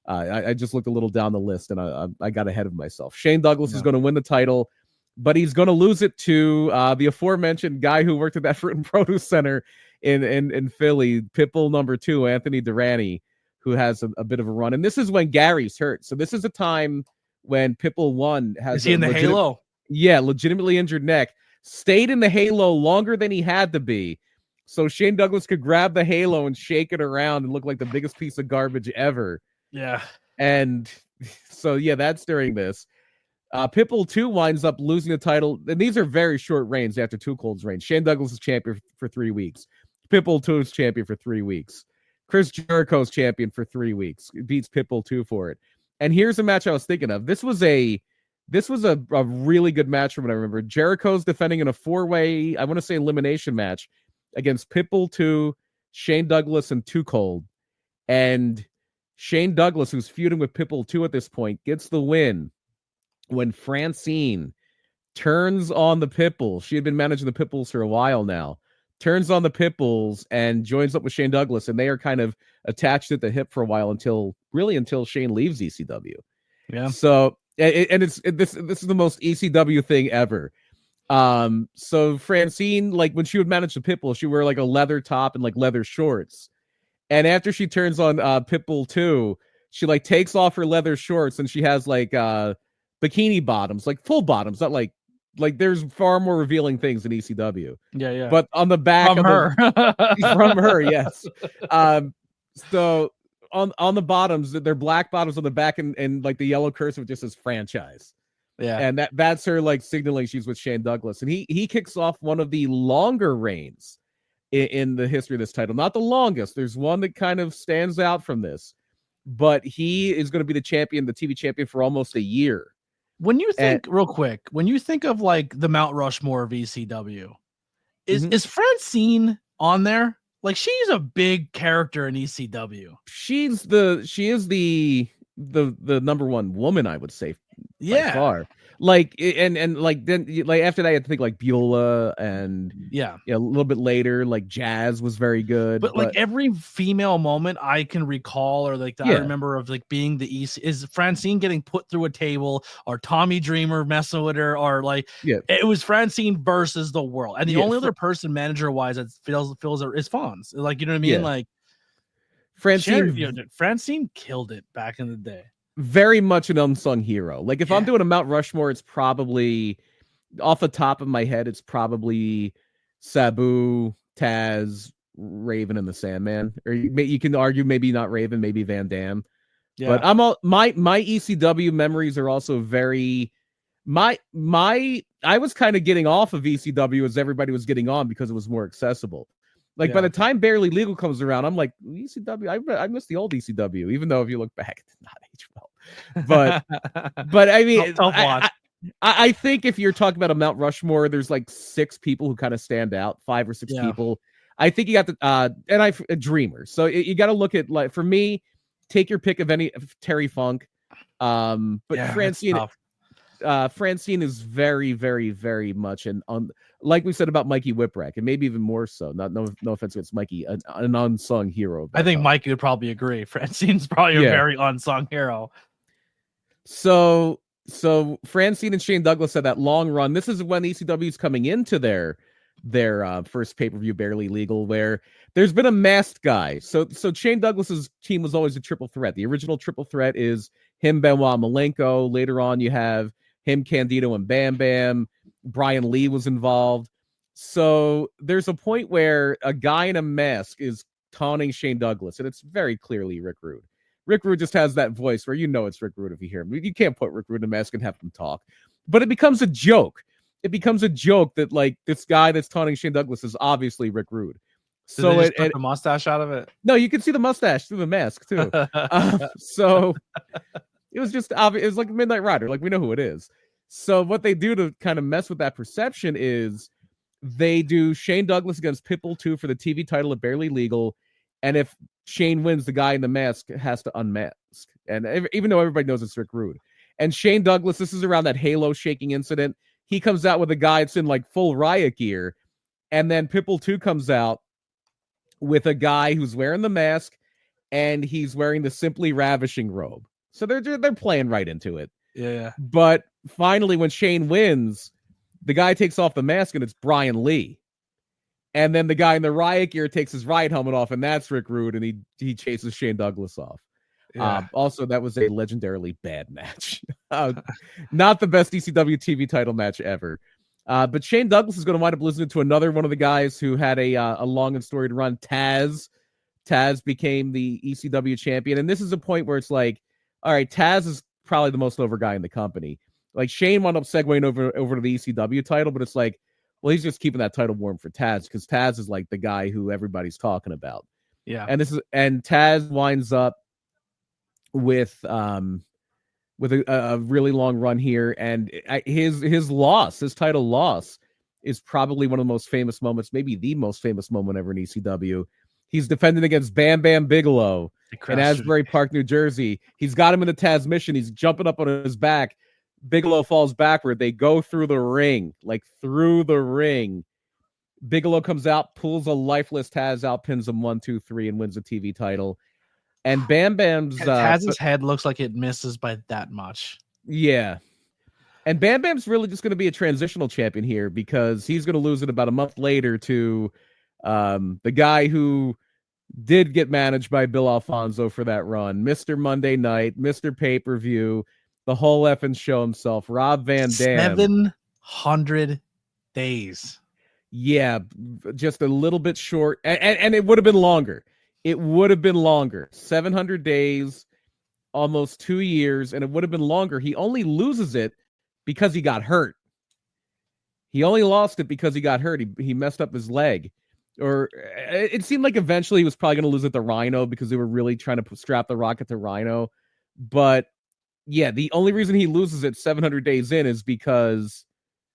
I just looked a little down the list and I got ahead of myself. Shane Douglas is going to win the title, but he's going to lose it to the aforementioned guy who worked at that fruit and produce center in Philly, Pitbull number 2, Anthony Durrani, who has a bit of a run. And this is when Gary's hurt. So this is a time when Pitbull 1 has Is he in the Halo? Yeah, legitimately injured neck. Stayed in the Halo longer than he had to be. So Shane Douglas could grab the Halo and shake it around and look like the biggest piece of garbage ever. Yeah. And so, yeah, that's during this. Pitbull 2 winds up losing the title. And these are very short reigns after Too Cold's reign. Shane Douglas is champion for 3 weeks. Pitbull 2 is champion for 3 weeks. Chris Jericho's champion for 3 weeks. Beats Pitbull 2 for it. And here's a match I was thinking of. This was a really good match from what I remember. Jericho's defending in a 4-way, I want to say elimination match against Pitbull 2, Shane Douglas, and Too Cold. And Shane Douglas, who's feuding with Pitbull 2 at this point, gets the win when Francine turns on the Pitbulls. She had been managing the Pitbulls for a while now. Turns on the Pitbulls and joins up with Shane Douglas, and they are kind of attached at the hip for a while until Shane leaves ECW. Yeah. So, this is the most ECW thing ever. So Francine, like when she would manage the Pitbull, she would wear like a leather top and like leather shorts. And after she turns on Pitbull 2, she like takes off her leather shorts and she has like bikini bottoms, like full bottoms, not like there's far more revealing things in ECW. Yeah. But on the back From of her. from her, yes. So on the bottoms, they're black bottoms on the back and like the yellow cursive just says franchise. Yeah. And that's her like signaling she's with Shane Douglas. And he kicks off one of the longer reigns in the history of this title. Not the longest. There's one that kind of stands out from this. But he is going to be the champion, the TV champion for almost a year. When you think real quick, when you think of like the Mount Rushmore of ECW, is Francine on there? Like she's a big character in ECW. She is the number one woman, I would say. By far. Like and like then like after that I had to think like Beulah and a little bit later like Jazz was very good. But like every female moment I can recall or like I remember of like being the East is Francine getting put through a table or Tommy Dreamer messing with her or like it was Francine versus the world. And the only other person manager wise that feels is Fonz. Like you know what I mean? Like Francine killed it back in the day. Very much an unsung hero. Like if I'm doing a Mount Rushmore, it's probably off the top of my head, it's probably Sabu, Taz, Raven, and the Sandman. Or you can argue maybe not Raven, maybe Van Dam. Yeah. But my ECW memories are also very I was kind of getting off of ECW as everybody was getting on because it was more accessible. Like by the time Barely Legal comes around, I'm like ECW. I miss the old ECW, even though if you look back, it's not age well. But I mean, I think if you're talking about a Mount Rushmore, there's like 6 people who kind of stand out, 5 or 6 people. I think you got a Dreamer. So you got to look at like for me, take your pick of Terry Funk. But Francine. Francine is very, very, very much like we said about Mikey Whipwreck, and maybe even more so. No offense against Mikey, an unsung hero. I think Mikey would probably agree. Francine's probably a very unsung hero. So Francine and Shane Douglas had that long run. This is when ECW is coming into their first pay-per-view, Barely Legal, where there's been a masked guy. So Shane Douglas's team was always a triple threat. The original triple threat is him, Benoit, Malenko. Later on, you have him, Candido, and Bam Bam. Brian Lee was involved. So there's a point where a guy in a mask is taunting Shane Douglas, and it's very clearly Rick Rude. Rick Rude just has that voice where you know it's Rick Rude if you hear him. You can't put Rick Rude in a mask and have him talk. But it becomes a joke. It becomes a joke that, like, this guy that's taunting Shane Douglas is obviously Rick Rude. So they just put the mustache out of it? No, you can see the mustache through the mask, too. So it was just obvious. It was like Midnight Rider. Like, we know who it is. So what they do to kind of mess with that perception is they do Shane Douglas against Pitbull 2 for the TV title at Barely Legal. And if Shane wins, the guy in the mask has to unmask. And even though everybody knows it's Rick Rude. And Shane Douglas, this is around that Halo shaking incident. He comes out with a guy that's in like full riot gear. And then Pitbull 2 comes out with a guy who's wearing the mask and he's wearing the Simply Ravishing robe. So they're playing right into it. Yeah. But finally, when Shane wins, the guy takes off the mask and it's Brian Lee. And then the guy in the riot gear takes his riot helmet off, and that's Rick Rude, and he chases Shane Douglas off. Yeah. Also, that was a legendarily bad match. Not the best ECW TV title match ever. But Shane Douglas is going to wind up losing to another one of the guys who had a long and storied run, Taz. Taz became the ECW champion, and this is a point where it's like, all right, Taz is probably the most over guy in the company. Like, Shane wound up segueing over to the ECW title, but it's like, well, he's just keeping that title warm for Taz because Taz is like the guy who everybody's talking about. Yeah. And Taz winds up with a really long run here, and his title loss is probably one of the most famous moments, maybe the most famous moment ever in ECW. He's defending against Bam Bam Bigelow in Asbury Park, New Jersey. He's got him in the Taz mission. He's jumping up on his back. Bigelow falls backward. They go through the ring. Bigelow comes out, pulls a lifeless Taz out, pins him 1, 2, 3, and wins the TV title. And Bam Bam's Taz's head looks like it misses by that much. Yeah. And Bam Bam's really just going to be a transitional champion here because he's going to lose it about a month later to the guy who did get managed by Bill Alfonso for that run, Mr. Monday Night, Mr. Pay-Per-View, the whole effing show himself, Rob Van Dam. 700 days. Yeah, just a little bit short. And it would have been longer. It would have been longer. 700 days, almost 2 years, and it would have been longer. He only loses it because he got hurt. He only lost it because he got hurt. He messed up his leg. Or it seemed like eventually he was probably going to lose it to Rhino because they were really trying to strap the Rocket to Rhino. But yeah, the only reason he loses it 700 days in is because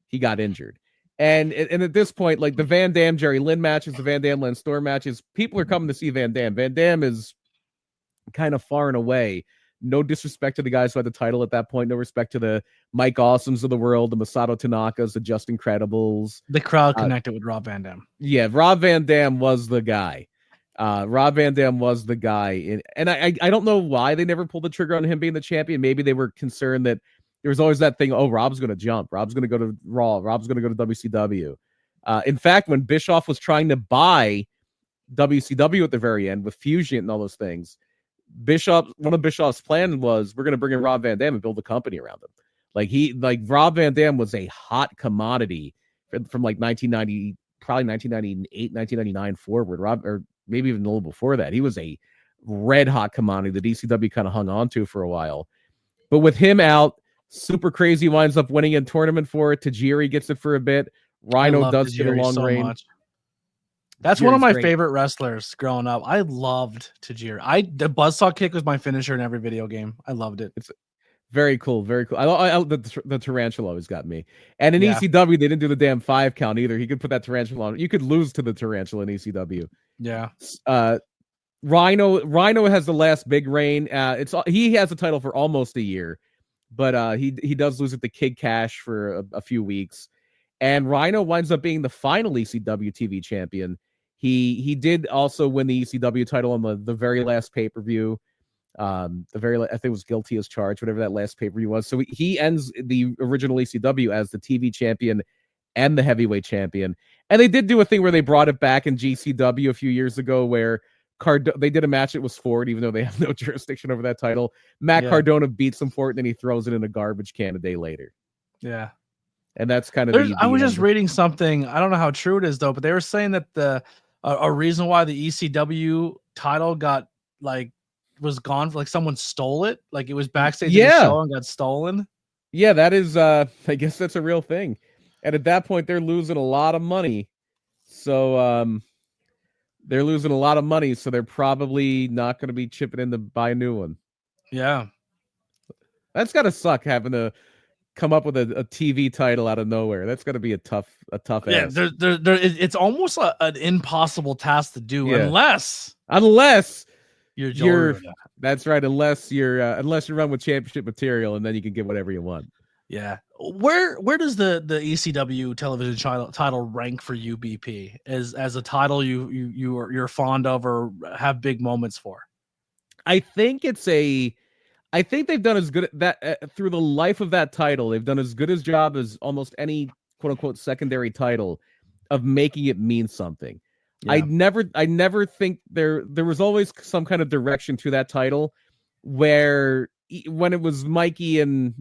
he got injured. And at this point, like the Van Dam Jerry Lynn matches, the Van Dam Lance Storm matches, people are coming to see Van Dam. Van Dam is kind of far and away. No disrespect to the guys who had the title at that point. No respect to the Mike Awesomes of the world, the Masato Tanakas, the Just Incredibles. The crowd connected with Rob Van Dam. Yeah, Rob Van Dam was the guy. Rob Van Dam was the guy. And I don't know why they never pulled the trigger on him being the champion. Maybe they were concerned that there was always that thing, oh, Rob's going to jump. Rob's going to go to Raw. Rob's going to go to WCW. In fact, when Bischoff was trying to buy WCW at the very end with Fusion and all those things, one of Bischoff's plans was we're going to bring in Rob Van Dam and build a company around him. Like Rob Van Dam was a hot commodity from like 1990, probably 1998, 1999 forward. Or maybe even a little before that. He was a red hot commodity that ECW kind of hung on to for a while. But with him out, Super Crazy winds up winning a tournament for it. Tajiri gets it for a bit. Rhino does get a long reign. That's one of my favorite wrestlers growing up. I loved Tajiri. The buzzsaw kick was my finisher in every video game. I loved it. It's very cool. Very cool. The tarantula always got me. And in ECW, they didn't do the damn 5 count either. He could put that tarantula on. You could lose to the tarantula in ECW. Yeah. Rhino has the last big reign. He has the title for almost a year. but he does lose it to Kid Cash for a few weeks, and Rhino winds up being the final ECW TV champion. He did also win the ECW title on the very last pay-per-view. I think it was Guilty as Charged, whatever that last pay-per-view was. So he ends the original ECW as the TV champion and the heavyweight champion. And they did do a thing where they brought it back in GCW a few years ago where they did a match that was for it, even though they have no jurisdiction over that title. Matt Cardona beats him for it, and then he throws it in a garbage can a day later. Yeah. And that's kind of I was just reading something. I don't know how true it is, though, but they were saying that a reason why the ECW title got, like, was gone, like someone stole it. Like, it was backstage at the show and got stolen. Yeah, that is, I guess that's a real thing. And at that point, they're losing a lot of money. So they're losing a lot of money. So they're probably not going to be chipping in to buy a new one. Yeah. That's got to suck having to come up with a TV title out of nowhere. That's got to be a tough ass. It's almost an impossible task to do unless you're that's right. Unless you run with championship material, and then you can get whatever you want. Yeah. Where does the ECW television title rank for you, BP, as a title you're fond of or have big moments for? I think they've done as good that through the life of that title. They've done as good a job as almost any quote unquote secondary title of making it mean something. Yeah. I never think there was always some kind of direction to that title where when it was Mikey and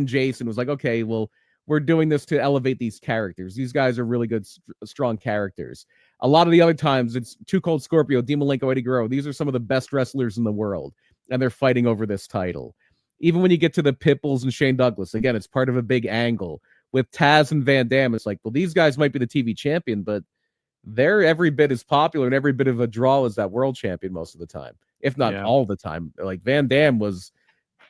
Jason was like, okay, well, we're doing this to elevate these characters. These guys are really good, strong characters. A lot of the other times it's Too Cold Scorpio, Dean Malenko, Eddie Guerrero. These are some of the best wrestlers in the world, and they're fighting over this title. Even when you get to the Pitbulls and Shane Douglas, again, it's part of a big angle. With Taz and Van Dam, it's like, well, these guys might be the TV champion, but they're every bit as popular and every bit of a draw as that world champion most of the time, if not all the time. Like Van Dam was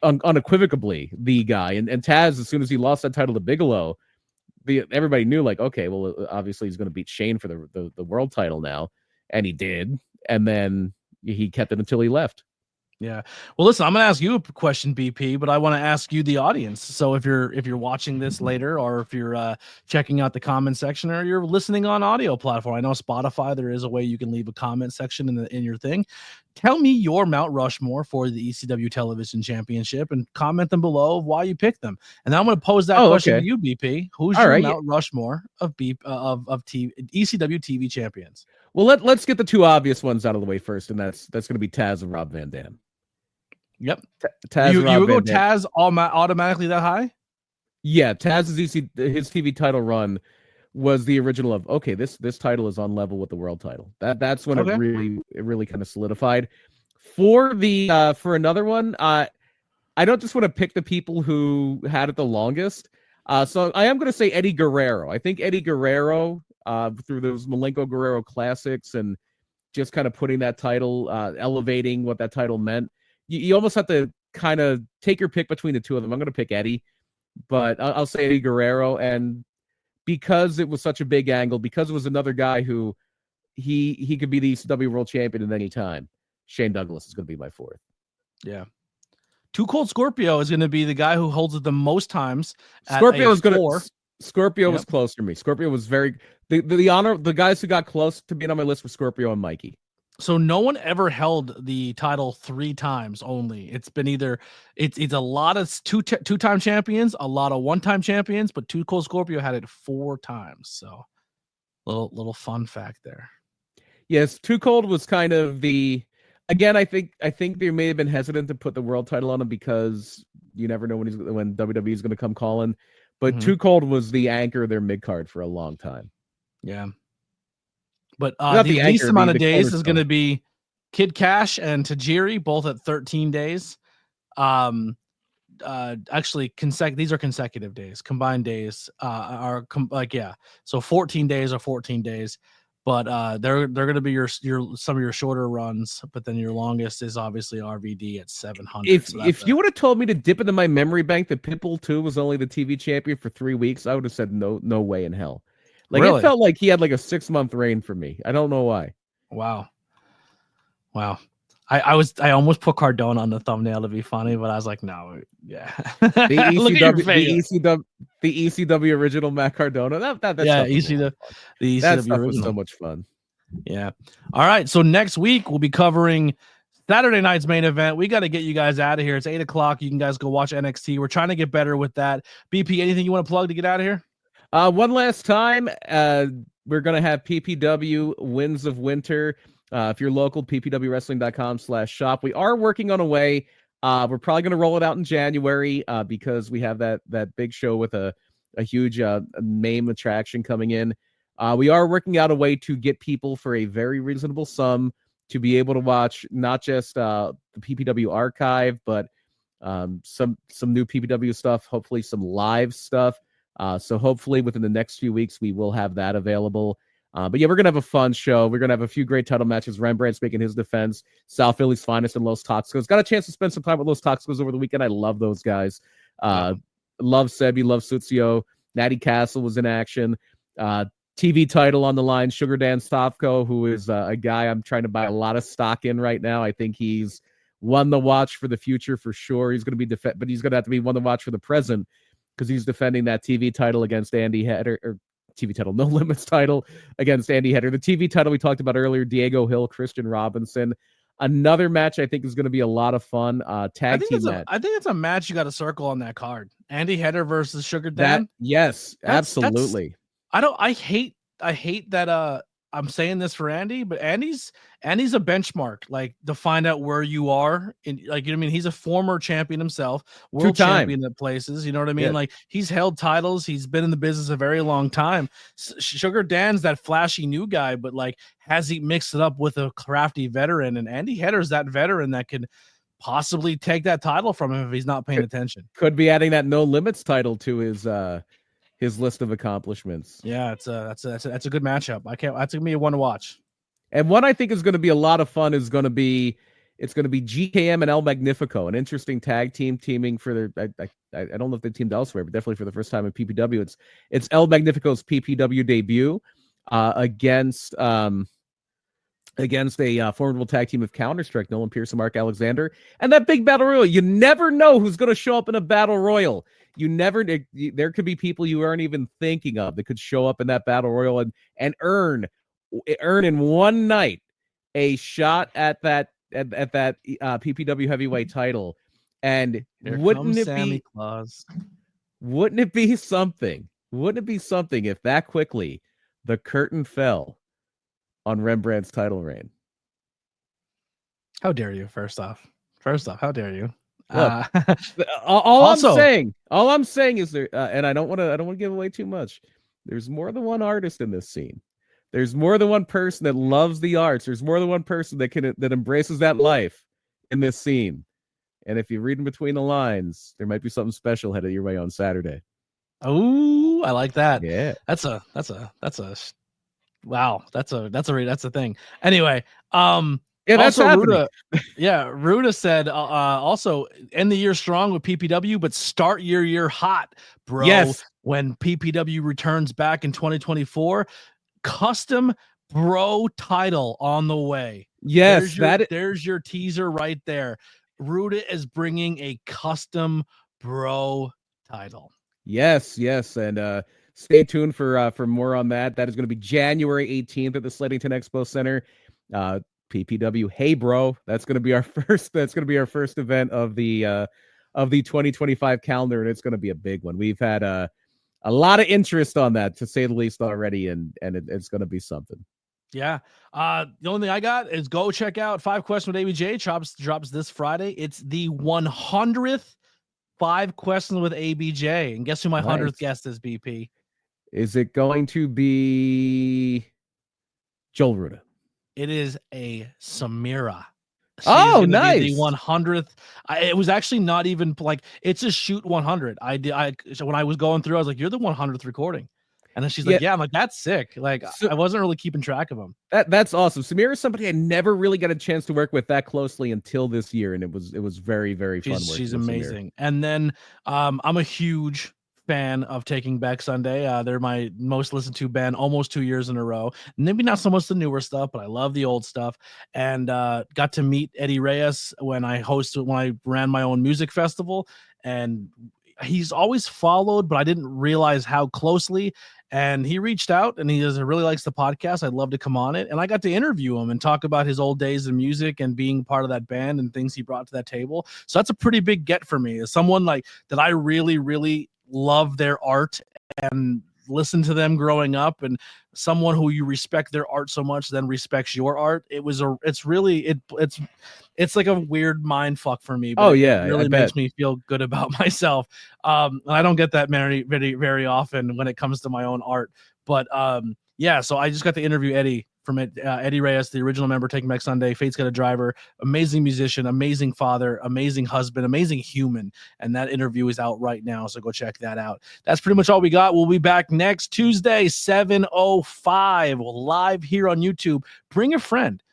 unequivocally the guy, and Taz, as soon as he lost that title to Bigelow, everybody knew, like, okay, well, obviously he's going to beat Shane for the world title now, and he did, and then he kept it until he left. Yeah. Well, listen, I'm going to ask you a question, BP, but I want to ask you, the audience. So if you're watching this later, or if you're checking out the comment section, or you're listening on audio platform, I know Spotify, there is a way you can leave a comment section in your thing. Tell me your Mount Rushmore for the ECW Television Championship, and comment them below why you picked them. And then I'm going to pose that question to you, BP. Who's your Mount Rushmore of ECW TV champions? Well, let's get the two obvious ones out of the way first, and that's going to be Taz and Rob Van Dam. Yep. Taz. You would go Taz automatically that high? Yeah, Taz's his TV title run was the original of, okay, this title is on level with the world title. That's when it really kind of solidified. For another one, I don't just want to pick the people who had it the longest. So I am going to say Eddie Guerrero. I think Eddie Guerrero, through those Malenko Guerrero classics and just kind of putting that title, elevating what that title meant. You almost have to kind of take your pick between the two of them. I'm going to pick Eddie, but I'll say Eddie Guerrero. And because it was such a big angle, because it was another guy who he could be the ECW world champion at any time, Shane Douglas is going to be my fourth. Yeah. Too Cold Scorpio is going to be the guy who holds it the most times. Scorpio was close to me. Scorpio was the guys who got close to being on my list were Scorpio and Mikey. So no one ever held the title 3 times only. It's been either it's a lot of two-time champions, a lot of one-time champions, but Too Cold Scorpio had it 4 times. So little fun fact there. Yes, Too Cold was kind of again, I think they may have been hesitant to put the world title on him because you never know when WWE is going to come calling. But Too Cold was the anchor of their mid card for a long time. Yeah. But the least amount of days is going to be Kid Cash and Tajiri, both at 13 days. Actually, these are consecutive days. Combined days are So 14 days are 14 days. But they're going to be some of your shorter runs. But then your longest is obviously RVD at 700. If you would have told me to dip into my memory bank that Pitbull 2 was only the TV champion for 3 weeks, I would have said no way in hell. Like, really? It felt like he had like a 6-month reign for me. I don't know why. Wow. I almost put Cardona on the thumbnail to be funny, but I was like, no, yeah. The Look at your ECW, face. the ECW original Matt Cardona. That Yeah, stuff was a lot of fun. the That ECW stuff was original. so much fun. Yeah. All right. So next week we'll be covering Saturday night's main event. We got to get you guys out of here. It's 8:00. You can guys go watch NXT. We're trying to get better with that. BP, anything you want to plug to get out of here? One last time, we're gonna have PPW Winds of Winter. If you're local, ppwwrestling.com/shop. We are working on a way. We're probably gonna roll it out in January because we have that big show with a huge main attraction coming in. We are working out a way to get people for a very reasonable sum to be able to watch not just the PPW archive, but some new PPW stuff, hopefully some live stuff. So hopefully within the next few weeks, we will have that available. But yeah, we're going to have a fun show. We're going to have a few great title matches. Rembrandt's making his defense. South Philly's finest and Los Toxicos. Got a chance to spend some time with Los Toxicos over the weekend. I love those guys. Love Sebi, love Sutsio. Natty Castle was in action. TV title on the line. Sugar Dan Stavko, who is a guy I'm trying to buy a lot of stock in right now. I think he's one to watch for the future for sure. He's going to be but he's going to have to be one to watch for the present because he's defending that TV title against Andy Header, or TV title, No Limits title against Andy Header. The TV title we talked about earlier, Diego Hill, Christian Robinson. Another match I think is going to be a lot of fun. Tag team match. I think it's a match you got to circle on that card. Andy Header versus Sugar Dan. Yes, absolutely. I hate that I'm saying this for Andy, but Andy's a benchmark, like to find out where you are in, like, you know what I mean? He's a former champion himself, world champion at places, you know what I mean? Yeah. Like he's held titles, he's been in the business a very long time. Sugar Dan's that flashy new guy, but like has he mixed it up with a crafty veteran? And Andy Header's that veteran that could possibly take that title from him if he's not paying attention. Could be adding that No Limits title to his list of accomplishments. Yeah, that's a good matchup. That's gonna be a one to watch. And one I think is going to be a lot of fun is going to be GKM and El Magnifico, an interesting tag team teaming for their. I don't know if they teamed elsewhere, but definitely for the first time in PPW. It's El Magnifico's PPW debut against a formidable tag team of Counter-Strike, Nolan Pierce and Mark Alexander, and that big battle royal. You never know who's going to show up in a battle royal. There could be people you aren't even thinking of that could show up in that battle royal and earn in one night a shot at that PPW heavyweight title. And wouldn't it be something if that quickly the curtain fell on Rembrandt's title reign? How dare you? First off, how dare you? Look, all I'm saying is there, and I don't want to give away too much. There's more than one artist in this scene. There's more than one person that loves the arts. There's more than one person that embraces that life in this scene. And if you read in between the lines, there might be something special headed your way on Saturday. Oh, I like that. Yeah, that's a wow. That's a thing. Anyway, yeah, that's also, happening. Ruda said also end the year strong with PPW, but start your year hot, bro. Yes. When PPW returns back in 2024, custom bro title on the way. Yes, there's your teaser right there. Ruda is bringing a custom bro title. Yes, and stay tuned for more on that. That is going to be January 18th at the Sleddington Expo Center. PPW, hey bro, that's going to be our first event of the 2025 calendar, and it's going to be a big one. We've had a lot of interest on that, to say the least, already, and it's going to be something. Yeah. The only thing I got is go check out 5 Questions with ABJ. Drops this Friday. It's the 100th 5 Questions with ABJ, and guess who my 100th guest is? BP. Is it going to be Joel Ruda? It is a Samira. She's nice. The 100th. It was actually not even like, it's a shoot 100. So when I was going through, I was like, you're the 100th recording. And then she's like, yeah, I'm like, that's sick. Like, I wasn't really keeping track of them. That's awesome. Samira is somebody I never really got a chance to work with that closely until this year. And it was very, very fun. She's amazing. And then I'm a huge fan of Taking Back Sunday. They're my most listened to band almost 2 years in a row. Maybe not so much the newer stuff, but I love the old stuff. And got to meet Eddie Reyes when I ran my own music festival. And he's always followed, but I didn't realize how closely. And he reached out and he really likes the podcast. I'd love to come on it. And I got to interview him and talk about his old days in music and being part of that band and things he brought to that table. So that's a pretty big get for me, as someone like that. I really, really love their art and listen to them growing up, and someone who you respect their art so much then respects your art. It's like a weird mind fuck for me, but it really makes me feel good about myself. And I don't get that very often when it comes to my own art, but yeah, so I just got to interview Eddie from Eddie Reyes, the original member, Taking Back Sunday. Fate's Got a Driver, amazing musician, amazing father, amazing husband, amazing human. And that interview is out right now, so go check that out. That's pretty much all we got. We'll be back next Tuesday, 7:05, live here on YouTube. Bring a friend.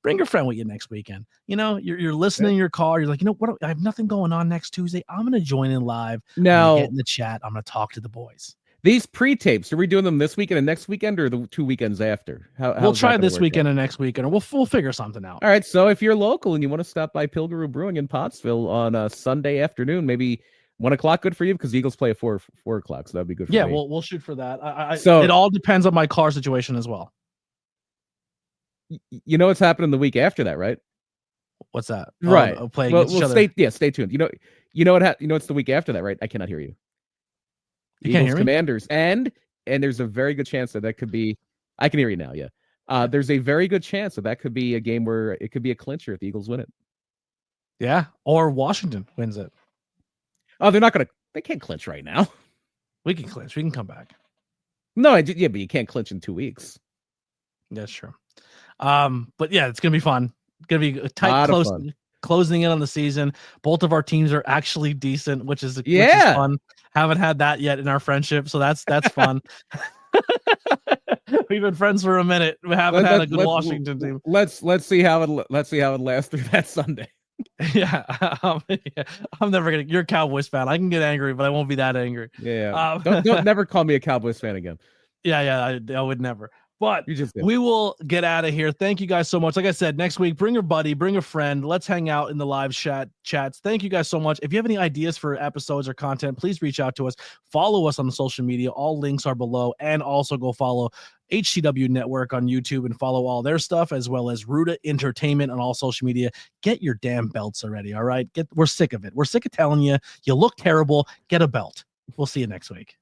Bring your friend with you next weekend. You know, you're listening in your car. You're like, you know what? I have nothing going on next Tuesday. I'm going to join in live. Now, get in the chat. I'm going to talk to the boys. These pre-tapes, are we doing them this weekend and next weekend, or the 2 weekends after? We'll try this weekend and next weekend, or we'll figure something out. All right. So if you're local and you want to stop by Pilgrim Brewing in Pottsville on a Sunday afternoon, maybe 1 o'clock, good for you, because the Eagles play at 4 o'clock, so that'd be good for me. Yeah, we'll shoot for that. So it all depends on my car situation as well. You know what's happening the week after that, right? Stay tuned. You know what's the week after that, right? I cannot hear you. Eagles Commanders, and there's a very good chance that could be. I can hear you now. Yeah, there's a very good chance that could be a game where it could be a clincher if the Eagles win it. Yeah, or Washington wins it. Oh, they can't clinch right now. We can clinch. We can come back. No, but you can't clinch in 2 weeks. That's true. But yeah, it's gonna be fun. It's gonna be a tight, closing in on the season. Both of our teams are actually decent, which is fun. Haven't had that yet in our friendship, so that's fun. We've been friends for a minute. We haven't had a good Washington team. Let's see how it lasts through that Sunday. Yeah, I'm never gonna. You're a Cowboys fan. I can get angry, but I won't be that angry. Yeah. Don't never call me a Cowboys fan again. Yeah, I would never. But we will get out of here. Thank you guys so much. Like I said, next week, bring your buddy, bring a friend. Let's hang out in the live chats. Thank you guys so much. If you have any ideas for episodes or content, please reach out to us. Follow us on the social media. All links are below. And also go follow HTW Network on YouTube and follow all their stuff, as well as Ruda Entertainment on all social media. Get your damn belts already, all right? We're sick of it. We're sick of telling you look terrible. Get a belt. We'll see you next week.